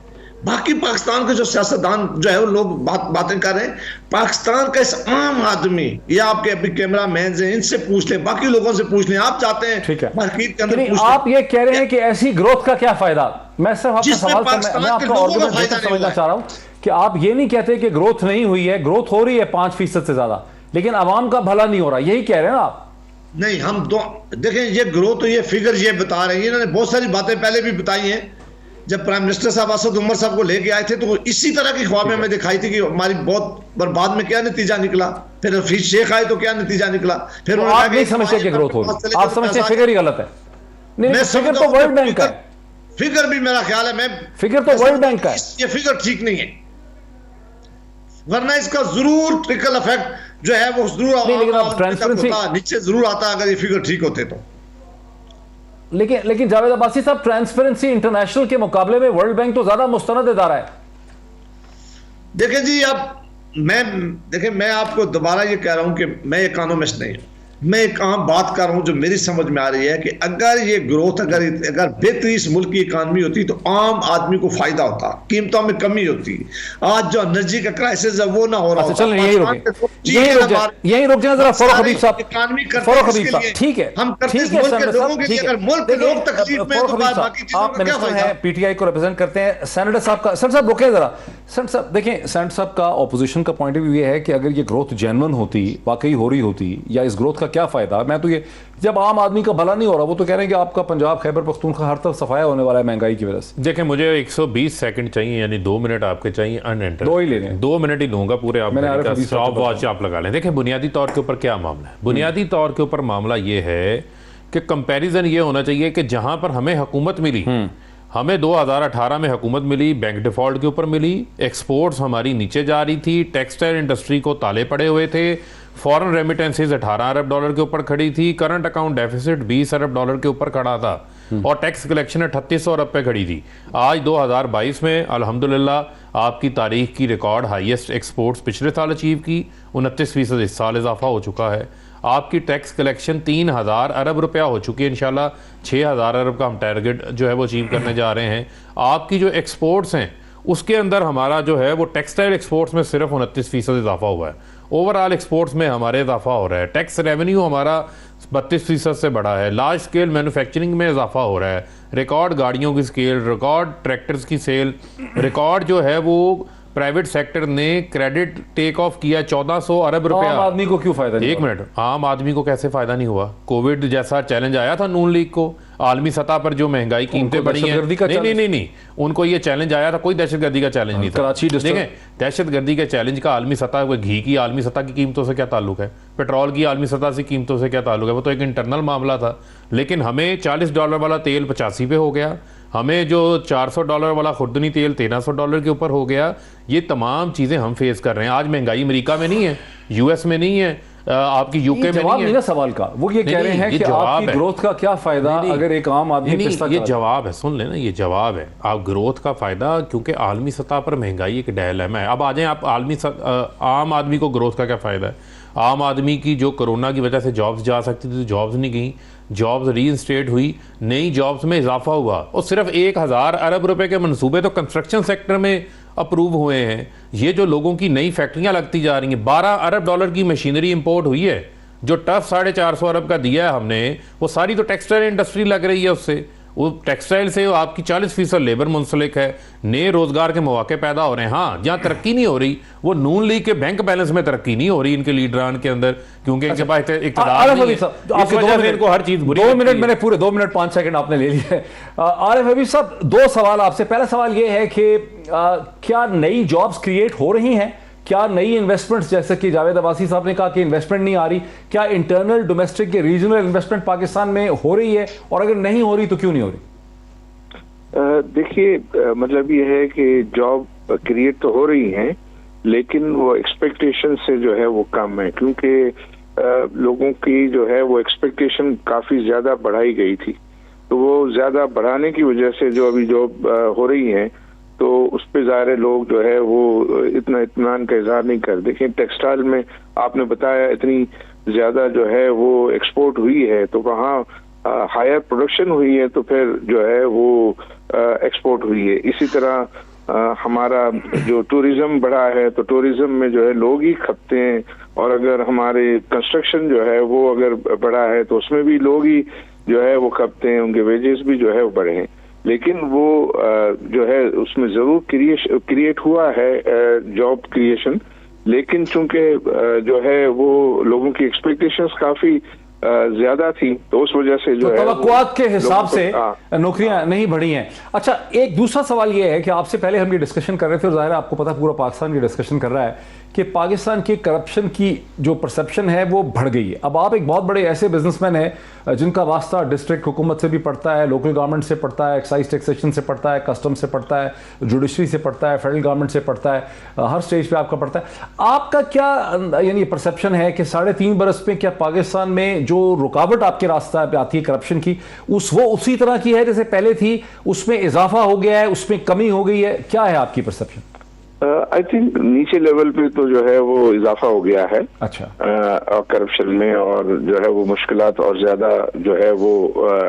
बाकी पाकिस्तान के जो सियासतदान जो है वो लोग बातें कर रहे हैं, पाकिस्तान का इस आम आदमी, या आपके अभी कैमरा मैन हैं, इनसे पूछ लें, बाकी लोगों से पूछ लें, आप चाहते हैं मार्केट के अंदर, आप ये कह रहे हैं कि ऐसी ग्रोथ का क्या फायदा? मैं सिर्फ आपका सवाल मैं आपका आर्गुमेंट समझना चाह रहा हूं कि आप ये नहीं कहते कि ग्रोथ नहीं हुई है, ग्रोथ हो रही है 5% से ज्यादा, लेकिन आवाम का भला नहीं हो रहा, यही कह रहे हैं ना आप? नहीं, हम देखें, ये ग्रोथ, ये फिगर ये बता रहे हैं, इन्होंने बहुत सारी बातें पहले भी बताई हैं। जब प्राइम मिनिस्टर साहब असद उमर साहब को लेके आए थे तो इसी तरह की ख्वाबें हमें दिखाई थी कि हमारी बहुत, बर्बाद में क्या नतीजा निकला। फिर हफीज शेख आए तो क्या नतीजा निकला। फिर तो आप नहीं समझते कि ग्रोथ हो रही, आप समझते हैं फिगर ही गलत है? नहीं, फिगर तो वर्ल्ड बैंक का है। फिगर भी मेरा ख्याल है, मैं फिगर तो वर्ल्ड बैंक का है, ये फिगर ठीक नहीं है, वरना इसका जरूर ट्रिकल इफेक्ट जो है वो जरूर नीचे जरूर आता अगर ये फिगर ठीक होते तो। लेकिन जावेद अब्बासी साहब, ट्रांसपेरेंसी इंटरनेशनल के मुकाबले में वर्ल्ड बैंक तो ज्यादा मुस्तनद इदारा है। देखें जी, अब मैं आपको दोबारा ये कह रहा हूं कि मैं इकोनॉमिस्ट नहीं हूं, मैं एक आम बात कर रहा हूं जो मेरी समझ में आ रही है कि अगर ये ग्रोथ, अगर बेहतरी इस मुल्क की इकानमी होती तो आम आदमी को फायदा होता, कीमतों में कमी होती, आज जो एनर्जी का क्राइसिस है वो ना हो रहा। चल यही रुक जाए जरा फरूख हबीब साहब, ठीक है, हम आप मिनिस्टर हैं, पीटीआई को रिप्रेजेंट करते हैं। सेनेटर साहब का, सेनेटर साहब रुके जरा, सेनेटर साहब देखें, सेनेटर साहब का ऑपोजिशन का पॉइंट ऑफ व्यू ये है कि अगर ये ग्रोथ जेन्युइन होती, वाकई हो रही होती, या इस ग्रोथ का क्या फायदा? मैं तो ये, जब आम आदमी का भला नहीं हो रहा, वो तो कह रहे हैं कि आपका पंजाब खैबर पख्तूनख्वा हर तरफ सफाया होने वाला है महंगाई की वजह से। देखें, मुझे 120 सेकंड चाहिए, यानी 2 मिनट आपके चाहिए अनएंटर। 2 ही ले लें, 2 मिनट ही लूंगा पूरे, आप स्टॉप वॉच आप लगा लें। देखें, बुनियादी तौर के ऊपर क्या मामला है? बुनियादी तौर के ऊपर मामला ये है कि कंपैरिजन ये होना चाहिए कि जहां पर हमें हुकूमत मिली, हमें 2018 में हुकूमत मिली, बैंक डिफ़ॉल्ट के ऊपर मिली, एक्सपोर्ट्स हमारी नीचे जा रही थी, टेक्सटाइल इंडस्ट्री को ताले पड़े हुए थे, फॉरेन रेमिटेंसेज 18 अरब डॉलर के ऊपर खड़ी थी, करंट अकाउंट डेफिसिट 20 अरब डॉलर के ऊपर खड़ा था और टैक्स कलेक्शन 3800 अरब पे खड़ी थी। आज 2022 में अल्हम्दुलिल्लाह आपकी तारीख की रिकॉर्ड हाईएस्ट एक्सपोर्ट्स पिछले साल अचीव की, 29% इस साल इजाफा हो चुका है। आपकी टैक्स कलेक्शन 3000 अरब रुपया हो चुकी है, इंशाल्लाह 6000 अरब का हम टारगेट जो है वो अचीव करने जा रहे हैं। आपकी जो एक्सपोर्ट्स हैं उसके अंदर हमारा जो है वो टेक्सटाइल एक्सपोर्ट्स में सिर्फ 29% इजाफा हुआ है, ओवरऑल एक्सपोर्ट्स में हमारे इजाफा हो रहा है। टैक्स रेवेन्यू हमारा 32% से बढ़ा है, लार्ज स्केल मैन्युफैक्चरिंग में इजाफा हो रहा है, रिकॉर्ड गाड़ियों की स्केल, रिकॉर्ड ट्रैक्टर्स की सेल, रिकॉर्ड जो है वो प्राइवेट सेक्टर ने क्रेडिट टेक ऑफ किया 1400 अरब रुपया। आम आदमी को क्यों फायदा नहीं? एक मिनट, आम आदमी को कैसे फायदा नहीं हुआ? कोविड जैसा चैलेंज आया था नून लीग को, आलमी सतह पर जो महंगाई कीमतें बढ़ी हैं, नहीं, उनको ये चैलेंज आया था, कोई दहशतगर्दी का चैलेंज नहीं था। कराची देखें, दहशतगर्दी के चैलेंज का आलमी सतह, घी की आलमी सतह की कीमतों से क्या ताल्लुक है, पेट्रोल की आलमी सतह से कीमतों से क्या ताल्लुक है? वो तो एक इंटरनल मामला था। लेकिन हमें $40 वाला तेल 85 पे हो गया, हमें जो $400 वाला खुर्दनी तेल $1300 के ऊपर हो गया। ये तमाम चीज़ें हम फेस कर रहे हैं। आज महंगाई अमेरिका में नहीं है, यूएस में नहीं है, आपकी यूके में नहीं है। ना सवाल का वो ये कह रहे हैं कि आपकी ग्रोथ का क्या फायदा अगर एक आम आदमी ये जवाब है, सुन लेना, ये जवाब है। आप ग्रोथ का फायदा, क्योंकि आलमी सतह पर महंगाई एक डायलेमा है। अब आ जाएं आप आम आदमी को ग्रोथ का क्या फायदा है? आम आदमी की जो कोरोना की वजह से जॉब्स जा सकती थी, तो जॉब्स नहीं गई, जॉब्स रीइंस्टेट हुई, नई जॉब्स में इजाफा हुआ और सिर्फ 1000 अरब रुपए के मंसूबे तो कंस्ट्रक्शन सेक्टर में अप्रूव हुए हैं। ये जो लोगों की नई फैक्ट्रियां लगती जा रही हैं, 12 अरब डॉलर की मशीनरी इंपोर्ट हुई है। जो टफ 450 अरब का दिया है हमने, वो सारी तो टेक्सटाइल इंडस्ट्री लग रही है उससे। वो टेक्सटाइल से आपकी 40% लेबर मुंसलिक है, नए रोजगार के मौके पैदा हो रहे हैं। हाँ, जहाँ तरक्की नहीं हो रही वो नून लीग के बैंक बैलेंस में तरक्की नहीं हो रही इनके लीडरान के अंदर, क्योंकि इनके पास इक़्तिदार नहीं है। इस वजह से इनको हर चीज बुरी लगती है। 2 मिनट मैंने पूरे 2 मिनट 5 सेकंड आपने ले लिए। आरिफ हबीब साहब, 2 सवाल आपसे। पहला सवाल ये है कि क्या नई जॉब्स क्रिएट हो रही हैं? क्या नई इन्वेस्टमेंट्स, जैसे कि जावेद अब्बासी साहब ने कहा कि इन्वेस्टमेंट नहीं आ रही, क्या इंटरनल डोमेस्टिक या रीजनल इन्वेस्टमेंट पाकिस्तान में हो रही है? और अगर नहीं हो रही तो क्यों नहीं हो रही? देखिए, मतलब ये है कि जॉब क्रिएट तो हो रही हैं, लेकिन वो एक्सपेक्टेशन से जो है वो कम है, क्योंकि लोगों की जो है वो एक्सपेक्टेशन काफी ज्यादा बढ़ाई गई थी। तो वो ज्यादा बढ़ाने की वजह से जो अभी जॉब हो रही है, तो उस पे ज़ाहिर लोग जो है वो इतना इत्मीनान का इजहार नहीं कर। देखिए, टेक्सटाइल में आपने बताया इतनी ज्यादा जो है वो एक्सपोर्ट हुई है, तो वहाँ हायर प्रोडक्शन हुई है, तो फिर जो है वो एक्सपोर्ट हुई है। इसी तरह हमारा जो टूरिज्म बढ़ा है, तो टूरिज्म में जो है लोग ही खपते हैं, और अगर हमारे कंस्ट्रक्शन जो है वो अगर बढ़ा है, तो उसमें भी लोग ही जो है वो खपते हैं, उनके वेजेस भी जो है वो बढ़े हैं। लेकिन वो जो है उसमें जरूर क्रिएट हुआ है जॉब क्रिएशन, लेकिन चूंकि जो है वो लोगों की एक्सपेक्टेशंस काफी ज्यादा थी, तो उस वजह से जो है तवक्कुआत के हिसाब से नौकरियां नहीं बढ़ी हैं। अच्छा, एक दूसरा सवाल यह है कि आपसे पहले हम ये डिस्कशन कर रहे थे, और जाहिर है आपको पता पूरा पाकिस्तान ये डिस्कशन कर रहा है कि पाकिस्तान की करप्शन की जो परसेप्शन है वो बढ़ गई है। अब आप एक बहुत बड़े ऐसे बिजनेसमैन हैं जिनका वास्ता डिस्ट्रिक्ट हुकूमत से भी पड़ता है, लोकल गवर्नमेंट से पड़ता है, एक्साइज टैक्सेशन से पड़ता है, कस्टम से पड़ता है, जुडिशरी से पड़ता है, फेडरल गवर्नमेंट से पड़ता है, हर स्टेज पे आपका पड़ता है। आपका क्या यानी परसेप्शन है कि 3.5 बरस में क्या पाकिस्तान में जो रुकावट आपके रास्ता पे आती है करप्शन की, वो उसी तरह की है जैसे पहले थी, उसमें इजाफा हो गया है, उसमें कमी हो गई है? क्या है आपकी परसेप्शन? आई थिंक नीचे लेवल पे तो जो है वो इजाफा हो गया है। अच्छा। करप्शन में, और जो है वो मुश्किलात और ज्यादा जो है वो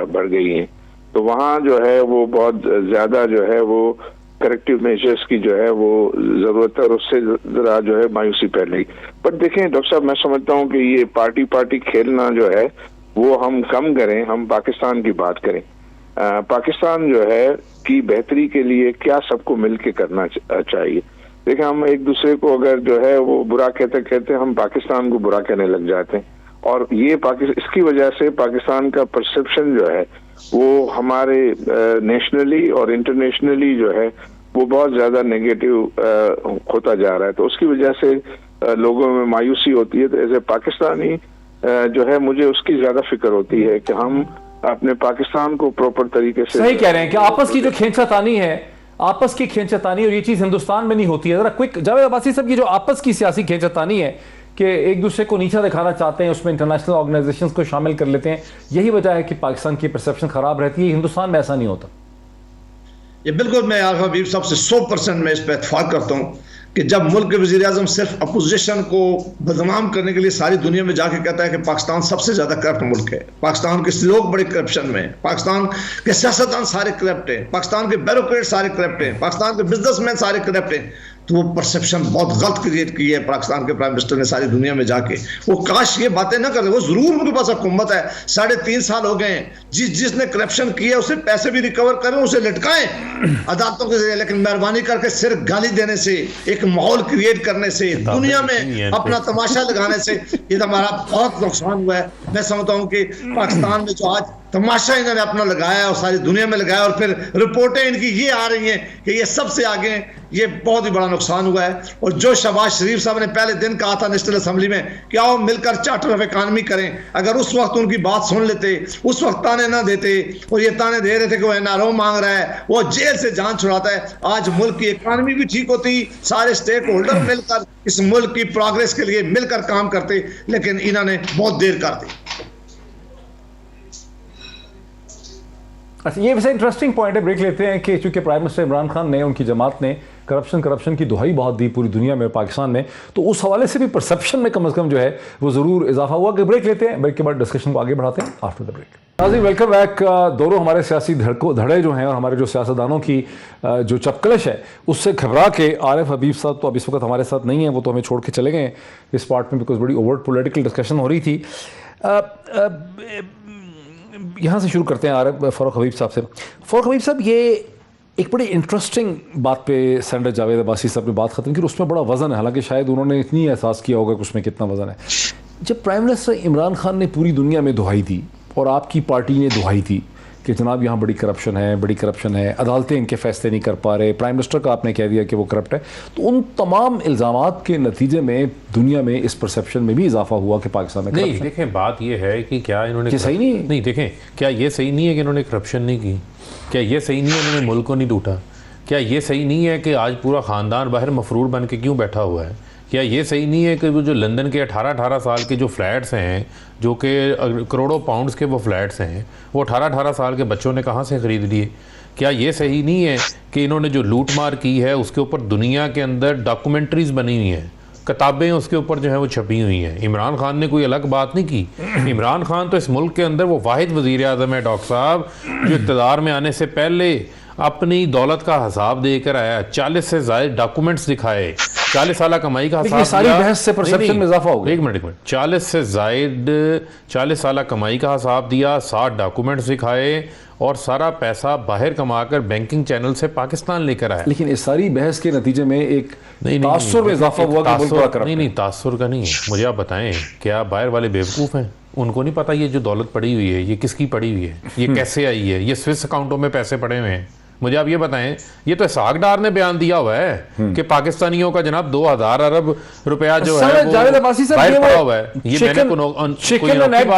बढ़ गई हैं, तो वहाँ जो है वो बहुत ज्यादा जो है वो करेक्टिव मेजर्स की जो है वो जरूरत है, और उससे जरा जो है मायूसी फैल रही। पर देखें डॉक्टर साहब, मैं समझता हूँ कि ये पार्टी खेलना जो है वो हम कम करें, हम पाकिस्तान की बात करें। पाकिस्तान जो है की बेहतरी के लिए क्या सबको मिलकर करना चाहिए। देखिए, हम एक दूसरे को अगर जो है वो बुरा कहते हम पाकिस्तान को बुरा कहने लग जाते हैं, और ये इसकी वजह से पाकिस्तान का परसेप्शन जो है वो हमारे नेशनली और इंटरनेशनली जो है वो बहुत ज्यादा नेगेटिव होता जा रहा है। तो उसकी वजह से लोगों में मायूसी होती है। तो एज ए पाकिस्तानी जो है मुझे उसकी ज्यादा फिक्र होती है कि हम अपने पाकिस्तान को प्रॉपर तरीके से। सही कह रहे हैं कि आपस की जो खींचातानी है, आपस की खींचातानी, और ये चीज हिंदुस्तान में नहीं होती है। जरा क्विक जावेद अब्बासी साहब की जो आपस की सियासी खींचातानी है कि एक दूसरे को नीचा दिखाना चाहते हैं, उसमें इंटरनेशनल ऑर्गेनाइजेशंस को शामिल कर लेते हैं, यही वजह है कि पाकिस्तान की परसेप्शन खराब रहती है। हिंदुस्तान में ऐसा नहीं होता। ये बिल्कुल मैं आरिफ हबीब साहब से 100% मैं इस पर इत्तेफाक करता हूँ कि जब मुल्क के वज़ीर आज़म सिर्फ अपोजिशन को बदनाम करने के लिए सारी दुनिया में जाके कहता है कि पाकिस्तान सबसे ज़्यादा करप्ट मुल्क है, पाकिस्तान के लोग बड़े करप्शन में हैं, पाकिस्तान के सियासतदान सारे करप्ट हैं, पाकिस्तान के ब्यूरोक्रेट सारे करप्ट हैं, पाकिस्तान के बिजनेसमैन सारे करप्ट हैं, तो वो परसेप्शन बहुत गलत क्रिएट की है पाकिस्तान के प्राइम मिनिस्टर ने सारी दुनिया में जाके। वो काश ये बातें ना करे, वो जरूर उनके पास हुकूमत है, 3.5 साल हो गए हैं, जिसने करप्शन किया उसे पैसे भी रिकवर करें, उसे लटकाएं अदालतों के जरिए, लेकिन मेहरबानी करके सिर्फ गाली देने से, एक माहौल क्रिएट करने से, दुनिया में अपना तमाशा लगाने से ये हमारा बहुत नुकसान हुआ है। मैं समझता हूँ कि पाकिस्तान में जो आज तमाशा इन्होंने अपना लगाया और सारी दुनिया में लगाया, और फिर रिपोर्टें इनकी ये आ रही हैं कि ये सबसे आगे हैं, ये बहुत ही बड़ा नुकसान हुआ है। और जो शहबाज शरीफ साहब ने पहले दिन कहा था नेशनल असेंबली में कि आओ मिलकर चार्टर ऑफ इकॉनमी करें, अगर उस वक्त उनकी बात सुन लेते, उस वक्त ताने ना देते, और ये ताने दे रहे थे कि वो एनआरओ मांग रहा है, वो जेल से जान छुड़ाता है, आज मुल्क की इकॉनमी भी ठीक होती, सारे स्टेक होल्डर मिलकर इस मुल्क की प्रोग्रेस के लिए मिलकर काम करते, लेकिन इन्होंने बहुत देर कर दी। अच्छा, ये वैसे इंटरेस्टिंग पॉइंट है, ब्रेक लेते हैं कि चूंकि प्राइम मिनिस्टर इमरान खान ने, उनकी जमात ने करप्शन की दुहाई बहुत दी पूरी दुनिया में, पाकिस्तान में, तो उस हवाले से भी परसेप्शन में कम से कम जो है वो ज़रूर इजाफा हुआ। कि ब्रेक लेते हैं, ब्रेक के बाद डिस्कशन को आगे बढ़ाते हैं आफ्टर द ब्रेक। नाज़रीन, वेलकम बैक। दोनों हमारे सियासी धड़े जो हैं और हमारे जो सियासतदानों की जो चपकलश है उससे घबरा के आरिफ हबीब साहब तो अब इस वक्त हमारे साथ नहीं है, वो तो हमें छोड़ के चले गए इस पार्ट में, बिकॉज बड़ी ओवर्ट पॉलिटिकल डिस्कशन हो रही थी। यहाँ से शुरू करते हैं आरिफ फ़ारूक हबीब साहब से। फ़ारूक हबीब साहब, ये एक बड़ी इंटरेस्टिंग बात पे सेनेटर जावेद अब्बासी साहब ने बात ख़त्म की, उसमें बड़ा वज़न है, हालांकि शायद उन्होंने इतनी एहसास किया होगा कि उसमें कितना वज़न है। जब प्राइम मिनिस्टर इमरान खान ने पूरी दुनिया में दुहाई दी और आपकी पार्टी ने दुहाई थी कि जनाब यहाँ बड़ी करप्शन है, अदालतें इनके फैसले नहीं कर पा रहे, प्राइम मिनिस्टर का आपने कह दिया कि वो करप्ट है, तो उन तमाम इल्ज़ामात के नतीजे में दुनिया में इस परसेप्शन में भी इजाफा हुआ कि पाकिस्तान में नहीं। देखें, बात ये है कि क्या इन्होंने सही नहीं देखें, क्या ये सही नहीं है कि इन्होंने करप्शन नहीं की? क्या ये सही नहीं है इन्होंने मुल्क को नहीं लूटा? क्या ये सही नहीं है कि आज पूरा ख़ानदान बाहर मफरूर बन के क्यों बैठा हुआ है? क्या ये सही नहीं है कि वो जो लंदन के 18-18 साल के जो फ्लैट्स हैं, जो कि करोड़ों पाउंड्स के वो फ्लैट्स हैं, वो 18-18 साल के बच्चों ने कहाँ से ख़रीद लिए? क्या ये सही नहीं है कि इन्होंने जो लूट मार की है उसके ऊपर दुनिया के अंदर डॉक्यूमेंट्रीज बनी हुई हैं, किताबें उसके ऊपर जो है वो छपी हुई हैं? इमरान खान ने कोई अलग बात नहीं की। इमरान खान तो इस मुल्क के अंदर वो वाहिद वज़ीर आज़म है डॉक्टर साहब जो इक़्तिदार में आने से पहले अपनी दौलत का हिसाब देकर आया, 40 से ज़ायद डॉक्यूमेंट्स दिखाए, 40 साल कमाई का हिसाब, सारी बहस से परसेप्शन में इजाफा हो गया। एक मिनट 40 से ज़ायद 40 साल कमाई का हिसाब दिया, 60 डॉक्यूमेंट्स दिखाए, और सारा पैसा बाहर कमाकर बैंकिंग चैनल से पाकिस्तान लेकर आया। लेकिन इस सारी बहस के नतीजे में एक तासुर में इजाफा हुआ कि मुल्क बड़ा करप्ट है। नहीं, तासुर का नहीं है। मुझे आप बताएं, क्या बाहर वाले बेवकूफ़ हैं? उनको नहीं पता ये जो दौलत पड़ी हुई है ये किसकी पड़ी हुई है, ये कैसे आई है, ये स्विस अकाउंटों में पैसे पड़े हुए हैं? मुझे आप ये बताएं, ये तो इसहाक डार ने बयान दिया हुआ है कि पाकिस्तानियों का जनाब 2000 अरब रुपया जो है वो बाहर पड़ा हुआ है। ये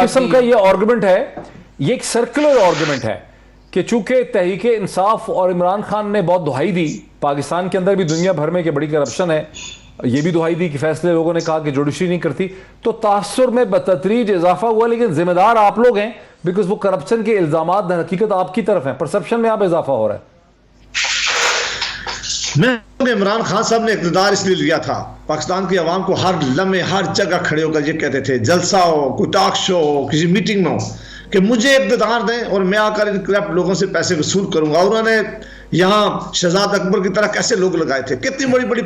किस्म का ये आर्गुमेंट है, ये एक सर्कुलर आर्गुमेंट है कि चूंकि तहरीक इंसाफ और इमरान खान ने बहुत दुहाई दी, पाकिस्तान के अंदर भी दुनिया भर में कि बड़ी करप्शन है, ये भी दुहाई दी कि फैसले लोगों ने कहा कि जुडिशरी नहीं करती, तो तासुर में बतदरीज इजाफा हुआ, लेकिन जिम्मेदार आप लोग हैं, बिकॉज वो करप्शन के इल्जामात हकीकत आपकी तरफ हैं, परसेप्शन में आप इजाफा हो रहा है। मैं इमरान खान साहब ने इक़्तिदार इसलिए लिया था, पाकिस्तान की आवाम को हर लम्हे हर जगह खड़े होकर ये कहते थे, जलसा हो, कोई टॉक शो हो, किसी मीटिंग में हो, कि मुझे इक़्तिदार दें और मैं आकर इन करप्ट लोगों से पैसे वसूल करूंगा। और उन्होंने यहाँ शहजाद अकबर की तरह कैसे लोग लगाए थे, कितनी बड़ी बड़ी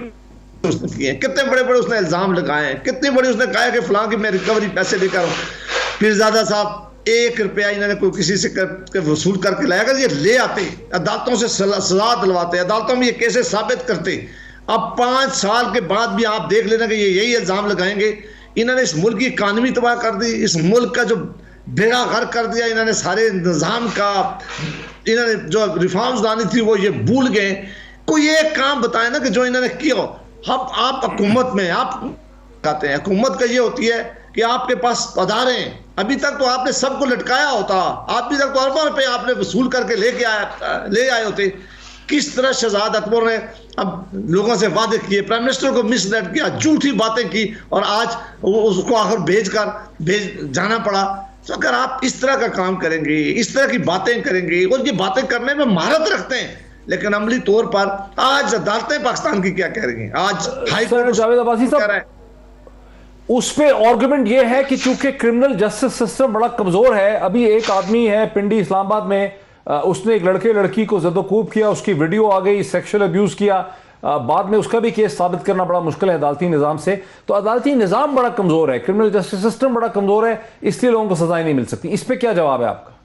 उसने किए, कितने बड़े बड़े उसने इल्जाम लगाए हैं, कितनी बड़ी उसने कहा कि फलां की मैं रिकवरी पैसे लेकर हूँ। पीरजादा साहब 1 रुपया इन्होंने कोई किसी से वसूल करके लाया, अगर ये ले आते, अदालतों से सजा दिलवाते, अदालतों में ये केसेस साबित करते, अब 5 साल के बाद भी आप देख लेना कि ये यही इल्जाम लगाएंगे। इन्होंने इस मुल्क की इकानमी तबाह कर दी, इस मुल्क का जो बेड़ा गर्क कर दिया इन्होंने, सारे निज़ाम का इन्होंने जो रिफॉर्म्स लानी थी वो ये भूल गए। कोई एक काम बताए ना कि जो इन्होंने किया। अब आप हुकूमत में आप कहते हैं, हुकूमत का ये होती है कि आपके पास अदारे हैं, अभी तक तो आपने सबको लटकाया होता, अभी तक तो अरबों रुपए आपने वसूल करके ले आए होते। किस तरह शहजाद अकबर ने अब लोगों से वादे किए, प्राइम मिनिस्टर को मिसलेड किया, झूठी बातें की, और आज उसको आखिर भेज जाना पड़ा। तो अगर आप इस तरह का काम करेंगे, इस तरह की बातें करेंगे, और ये बातें करने में महारत रखते हैं, लेकिन अमली तौर पर आज अदालतें पाकिस्तान की क्या कह रही हैं, आज हाई कोर्ट जावेद अब्बासी साहब, उस पे आर्गुमेंट ये है कि चूंकि क्रिमिनल जस्टिस सिस्टम बड़ा कमजोर है। अभी एक आदमी है पिंडी इस्लामाबाद में, उसने एक लड़की को जदोकूब किया, उसकी वीडियो आ गई, सेक्सुअल अब्यूज किया, बाद में उसका भी केस साबित करना बड़ा मुश्किल है अदालती निज़ाम से। तो अदालती निज़ाम बड़ा कमजोर है, क्रिमिनल जस्टिस सिस्टम बड़ा कमजोर है, इसलिए लोगों को सजाएं नहीं मिल सकती। इस पे क्या जवाब है आपका?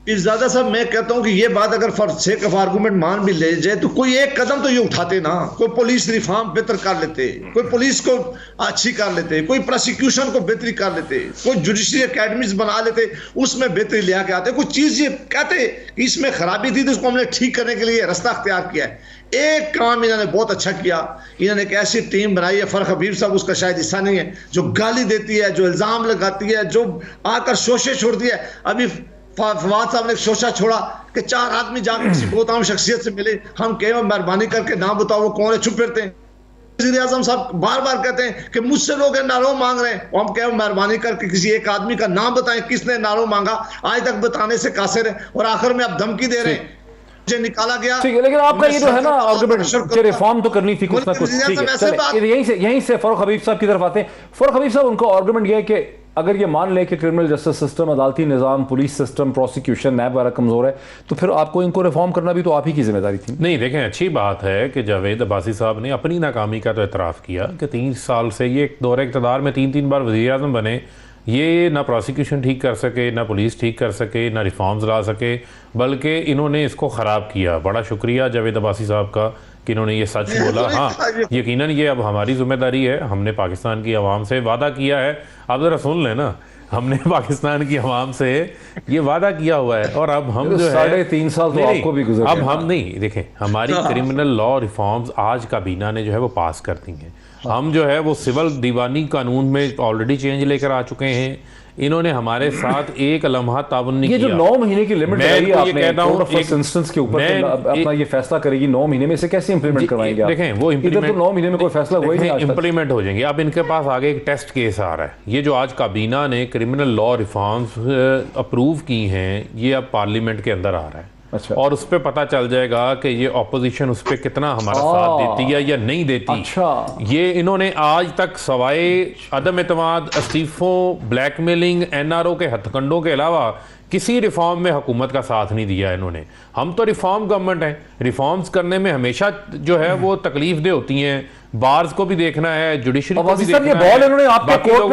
ज्यादा साहब, मैं कहता हूं कि ये बात अगर फॉर सेक ऑफ आर्गुमेंट मान भी ले जाए तो कोई एक कदम तो ये उठाते ना, कोई पुलिस रिफॉर्म बेहतर कर लेते, कोई पुलिस को अच्छी कर लेते, कोई प्रोसिक्यूशन को बेहतरी कर लेते, कोई जुडिशरी एकेडमीज बना लेते, उसमें बेहतरी ले आके आते, कोई चीज ये कहते कि इसमें खराबी थी तो उसको हमने ठीक करने के लिए रास्ता अख्तियार किया है। एक काम इन्होंने बहुत अच्छा किया, इन्होंने एक ऐसी टीम बनाई है, फरख हबीब साहब उसका शायद हिस्सा नहीं है, जो गाली देती है, जो इल्जाम लगाती है, जो आकर शोशे छोड़ती है। अभी फवाद साहब ने शोशा छोड़ा कि 4 आदमी जाकर किसी बहुत आम शख्सियत से मिले, हम कहे मेहरबानी करके ना बताओ वो कौन है, चुप फिरते हैं। वज़ीर आज़म साहब बार बार कहते हैं कि मुझसे लोग नारो मांग रहे हैं, और हम कहे मेहरबानी करके किसी एक आदमी का नाम बताएं किसने नारो मांगा, आज तक बताने से कासिर है, और आखिर में आप धमकी दे रहे हैं, मुझे निकाला गया। ठीक है, लेकिन आपका ये जो है ना आर्गुमेंट कि रिफॉर्म तो करनी थी कुछ ना कुछ, यहीं से फरूख हबीब साहब की तरफ आते हैं। फरूख हबीब साहब, उनको आर्गुमेंट यह है कि अगर ये मान ले कि क्रिमिनल जस्टिस सिस्टम, अदालती निज़ाम, पुलिस सिस्टम, प्रोसिक्यूशन, नैब वगैरह कमज़ोर है, तो फिर आपको इनको रिफॉर्म करना भी तो आप ही की जिम्मेदारी थी। नहीं, देखें, अच्छी बात है कि जावेद अब्बासी साहब ने अपनी नाकामी का तो एतराफ़ किया कि 3 साल से ये दौरे इक़्तिदार में 3 बार वज़ीर आज़म बने, ये ना प्रोसिक्यूशन ठीक कर सके, ना पुलिस ठीक कर सके, ना रिफॉर्म्स ला सके, बल्कि इन्होंने इसको ख़राब किया। बड़ा शुक्रिया जावेद अब्बासी साहब का कि इन्होंने ये सच बोला। हाँ, यकीनन ये अब हमारी जिम्मेदारी है, हमने पाकिस्तान की आवाम से वादा किया है, आप ज़रा सुन लें ना, हमने पाकिस्तान की आवाम से ये वादा किया हुआ है, और अब हम जो है 3.5 साल तो आपको भी गुज़र अब हम नहीं, देखें, हमारी क्रिमिनल लॉ रिफॉर्म्स आज काबीना ने जो है वो पास कर दी हैं। हम जो है वो सिविल दीवानी कानून में ऑलरेडी चेंज लेकर आ चुके हैं। इन्होंने हमारे साथ एक लम्हा ताउन नहीं किया। ये जो 9 महीने की लिमिट लगाई है आपने कोर्ट ऑफ फर्स्ट इंस्टेंस के ऊपर, अपना ये फैसला करेगी 9 महीने में, से कैसे इंप्लीमेंट करवाएंगे आप? देखें, वो इधर तो 9 महीने में कोई फैसला हुआ ही नहीं, इंप्लीमेंट हो जाएंगे। अब इनके पास आगे एक टेस्ट केस आ रहा है। ये जो आज काबीना ने क्रिमिनल लॉ रिफॉर्म्स अप्रूव की हैं, ये अब पार्लियामेंट के अंदर आ रहा है। अच्छा। और उस पर पता चल जाएगा कि ये ऑपोजिशन उस पर कितना हमारा साथ देती है या नहीं देती। अच्छा। ये इन्होंने आज तक सवाए अदम एतमाद, इस्तीफों, ब्लैकमेलिंग, NRO के हथकंडों के अलावा किसी रिफॉर्म में हुकूमत का साथ नहीं दिया इन्होंने। हम तो रिफॉर्म गवर्नमेंट हैं, रिफॉर्म्स करने में हमेशा जो है वो तकलीफ दे होती हैं, बार्स को भी देखना है, जुडिशरी को भी देखना है,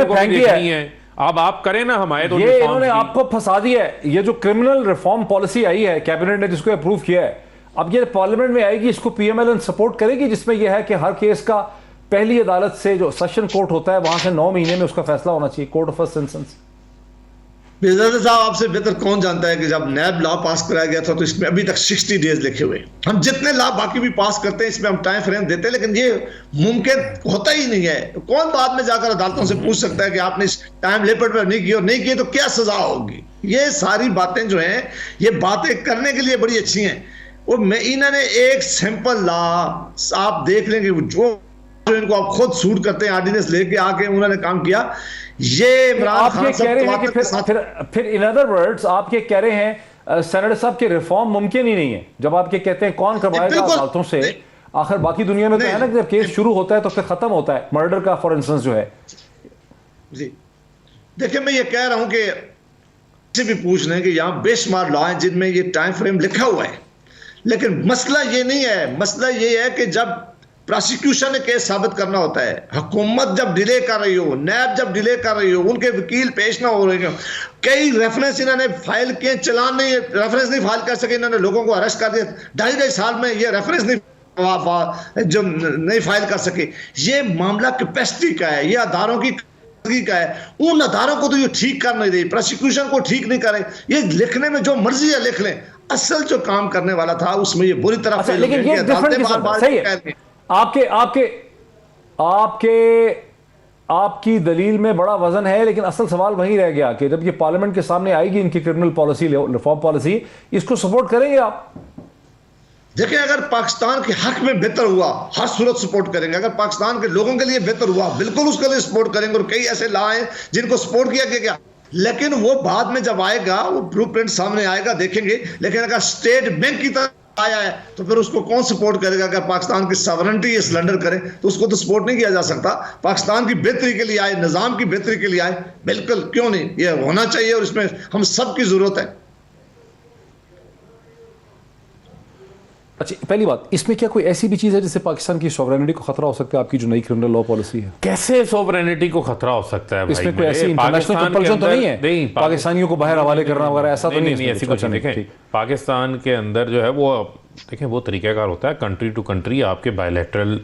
बाकी है। अब आप करें ना हमारे, तो ये इन्होंने आपको फंसा दिया है। ये जो क्रिमिनल रिफॉर्म पॉलिसी आई है कैबिनेट ने, जिसको अप्रूव किया है, अब ये पार्लियामेंट में आएगी, इसको PMLN सपोर्ट करेगी, जिसमें यह है कि हर केस का पहली अदालत से जो सेशन कोर्ट होता है वहां से 9 महीने में उसका फैसला होना चाहिए, कोर्ट ऑफ फर्स्ट इंस्टेंस। साहब, आपसे बेहतर कौन जानता है कि जब नैब लॉ पास कराया गया था तो इसमें अभी तक 60 डेज लिखे हुए। हम जितने लॉ बाकी भी पास करते हैं इसमें हम टाइम फ्रेम देते हैं, लेकिन ये मुमकिन होता ही नहीं है। कौन बाद में जाकर अदालतों से पूछ सकता है कि आपने इस टाइम लिमिट पर नहीं की, और नहीं की तो क्या सजा होगी? ये सारी बातें जो हैं, ये बातें करने के लिए बड़ी अच्छी हैं। और मैं इन्होंने एक सिंपल लॉ आप देख लेंगे, जो इनको आप खुद सूट करते हैं, ऑर्डिनेंस लेके आके उन्होंने काम किया। ये आप ये कह रहे हैं कि फिर इन अदर वर्ड्स आप ये कह रहे हैं सेनेटर साहब के रिफॉर्म मुमकिन ही नहीं है। जब आप ये कहते हैं कौन करवाएगा अदालतों से, आखिर बाकी दुनिया में तो है ना कि जब केस शुरू होता है तो फिर खत्म होता है, मर्डर का फॉर इंस्टेंस जो है। जी देखिए, मैं ये कह रहा हूं कि किसी भी पूछ लें कि यहाँ बेशुमार लॉ हैं जिनमें ये टाइम फ्रेम लिखा हुआ है, लेकिन मसला ये नहीं है। मसला ये है कि जब प्रोसिक्यूशन ने केस साबित करना होता है, हुकूमत जब डिले कर रही हो, नैब जब डिले कर रही हो, उनके वकील पेश ना हो रहे हो, कई रेफरेंस इन्होंने फाइल किए, चलान नहीं, रेफरेंस नहीं फाइल कर सके, इन्होंने लोगों को अरेस्ट कर दिया। 2.5 साल में ये रेफरेंस नहीं जो नहीं फाइल कर सके। ये मामला कैपेसिटी का है, ये अदारों की का है। उन अदारों को तो ये ठीक कर नहीं रही, प्रोसिक्यूशन को ठीक नहीं कर रही। ये लिखने में जो मर्जी है लिख लें, असल जो काम करने वाला था उसमें ये बुरी तरह फेल हो गया। लेकिन ये डिफरेंट सही है। आपकी दलील में बड़ा वजन है, लेकिन असल सवाल वहीं रह गया कि जब ये पार्लियामेंट के सामने आएगी इनकी क्रिमिनल पॉलिसी, रिफॉर्म पॉलिसी, इसको सपोर्ट करेंगे आप? देखिए, अगर पाकिस्तान के हक में बेहतर हुआ हर सूरत सपोर्ट करेंगे। अगर पाकिस्तान के लोगों के लिए बेहतर हुआ बिल्कुल उसके लिए सपोर्ट करेंगे। और कई ऐसे लॉ हैं जिनको सपोर्ट किया गया, लेकिन वो बाद में जब आएगा वो ब्लूप्रिंट सामने आएगा, देखेंगे। लेकिन अगर स्टेट बैंक की तरह आया है तो फिर उसको कौन सपोर्ट करेगा? अगर पाकिस्तान की सॉवरेनिटी ये सरेंडर करे तो उसको तो सपोर्ट नहीं किया जा सकता। पाकिस्तान की बेहतरी के लिए आए, निजाम की बेहतरी के लिए आए, बिल्कुल क्यों नहीं, ये होना चाहिए और इसमें हम सब की जरूरत है। अच्छा, पहली बात, इसमें क्या कोई ऐसी भी चीज़ है जिससे पाकिस्तान की सॉवरेनिटी को खतरा हो सकता है? आपकी जो नई क्रिमिनल लॉ पॉलिसी है, कैसे सॉवरेनिटी को खतरा हो सकता है? इसमें कोई ऐसी इंटरनेशनल कंपल्शन तो नहीं है? नहीं, पाकिस्तानियों को बाहर हवाले करना वगैरह ऐसा तो नहीं, ऐसी कुछ नहीं। देखें, पाकिस्तान के अंदर जो है वो, देखें, वो तरीकाकार होता है कंट्री टू कंट्री, आपके बायलैटरल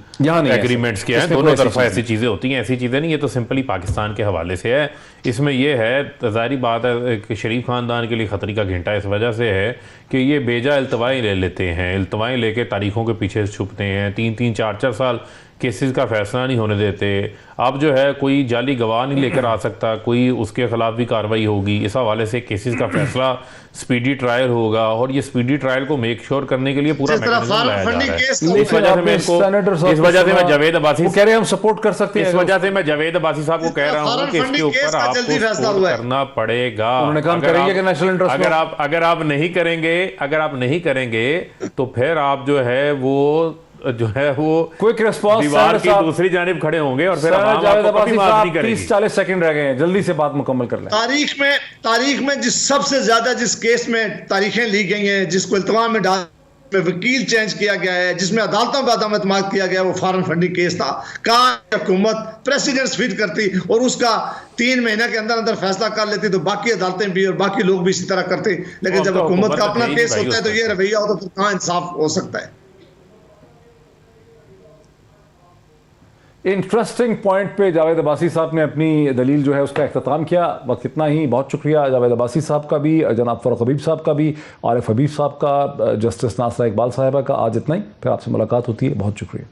एग्रीमेंट्स के हैं, दोनों तरफा ऐसी चीज़ें होती हैं। ऐसी चीज़ें नहीं, ये तो सिंपली पाकिस्तान के हवाले से है। इसमें यह है, ज़ाहिर बात है कि शरीफ ख़ानदान के लिए ख़तरे का घंटा इस वजह से है कि ये बेजा इल्तवाएँ ले लेते हैं, इल्तवाएँ लेके तारीखों के पीछे छुपते हैं, 3-3, 4-4 साल केसेस का फैसला नहीं होने देते। अब जो है कोई जाली गवाह नहीं लेकर आ सकता, कोई उसके खिलाफ भी कार्रवाई होगी। इस हवाले से केसेस का फैसला स्पीडी ट्रायल होगा, और ये स्पीडी ट्रायल को मेक श्योर करने के लिए पूरा मैकेनिज्म लाया जा रहा है। इस वजह से मैं जावेद अब्बासी कह रहे हैं हम सपोर्ट कर सकते हैं, इस वजह से मैं जावेद अब्बासी साहब को कह रहा हूँ कि इसके ऊपर आपको सपोर्ट करना पड़ेगा। उन्होंने कहा करेंगे कि नेशनल इंटरेस्ट, अगर आप नहीं करेंगे तो फिर आप जो है वो क्विक रिस्पांस दीवार की दूसरी जानिब खड़े होंगे और फिर आपको कभी माफ नहीं करेंगे। 30-40 सेकंड रह गए हैं, जल्दी से बात मुकम्मल कर लें। तारीख में सबसे ज्यादा जिस केस में तारीखें ली गई हैं, जिसको इल्तवा में डाल वकील चेंज किया गया है, जिसमें अदालतों पर अदम एतमाद किया गया, वो फॉरेन फंडिंग केस था। कहा हुकूमत प्रेसिडेंट फीड करती और उसका 3 महीने के अंदर फैसला कर लेती तो बाकी अदालतें भी और बाकी लोग भी इसी तरह करते। लेकिन जब हुकूमत का अपना केस होता है तो ये रवैया हो तो फिर कहाँ इंसाफ हो सकता है? इंटरेस्टिंग पॉइंट पे जावेद अब्बासी साहब ने अपनी दलील जो है उसका अख्ताम किया। वक्त इतना ही, बहुत शुक्रिया जावेद अब्बासी साहब का भी, जनाब फ़ारूक हबीब साहब का भी, आरिफ हबीब साहब का, जस्टिस नासरा इकबाल साहिबा का। आज इतना ही, फिर आपसे मुलाकात होती है। बहुत शुक्रिया।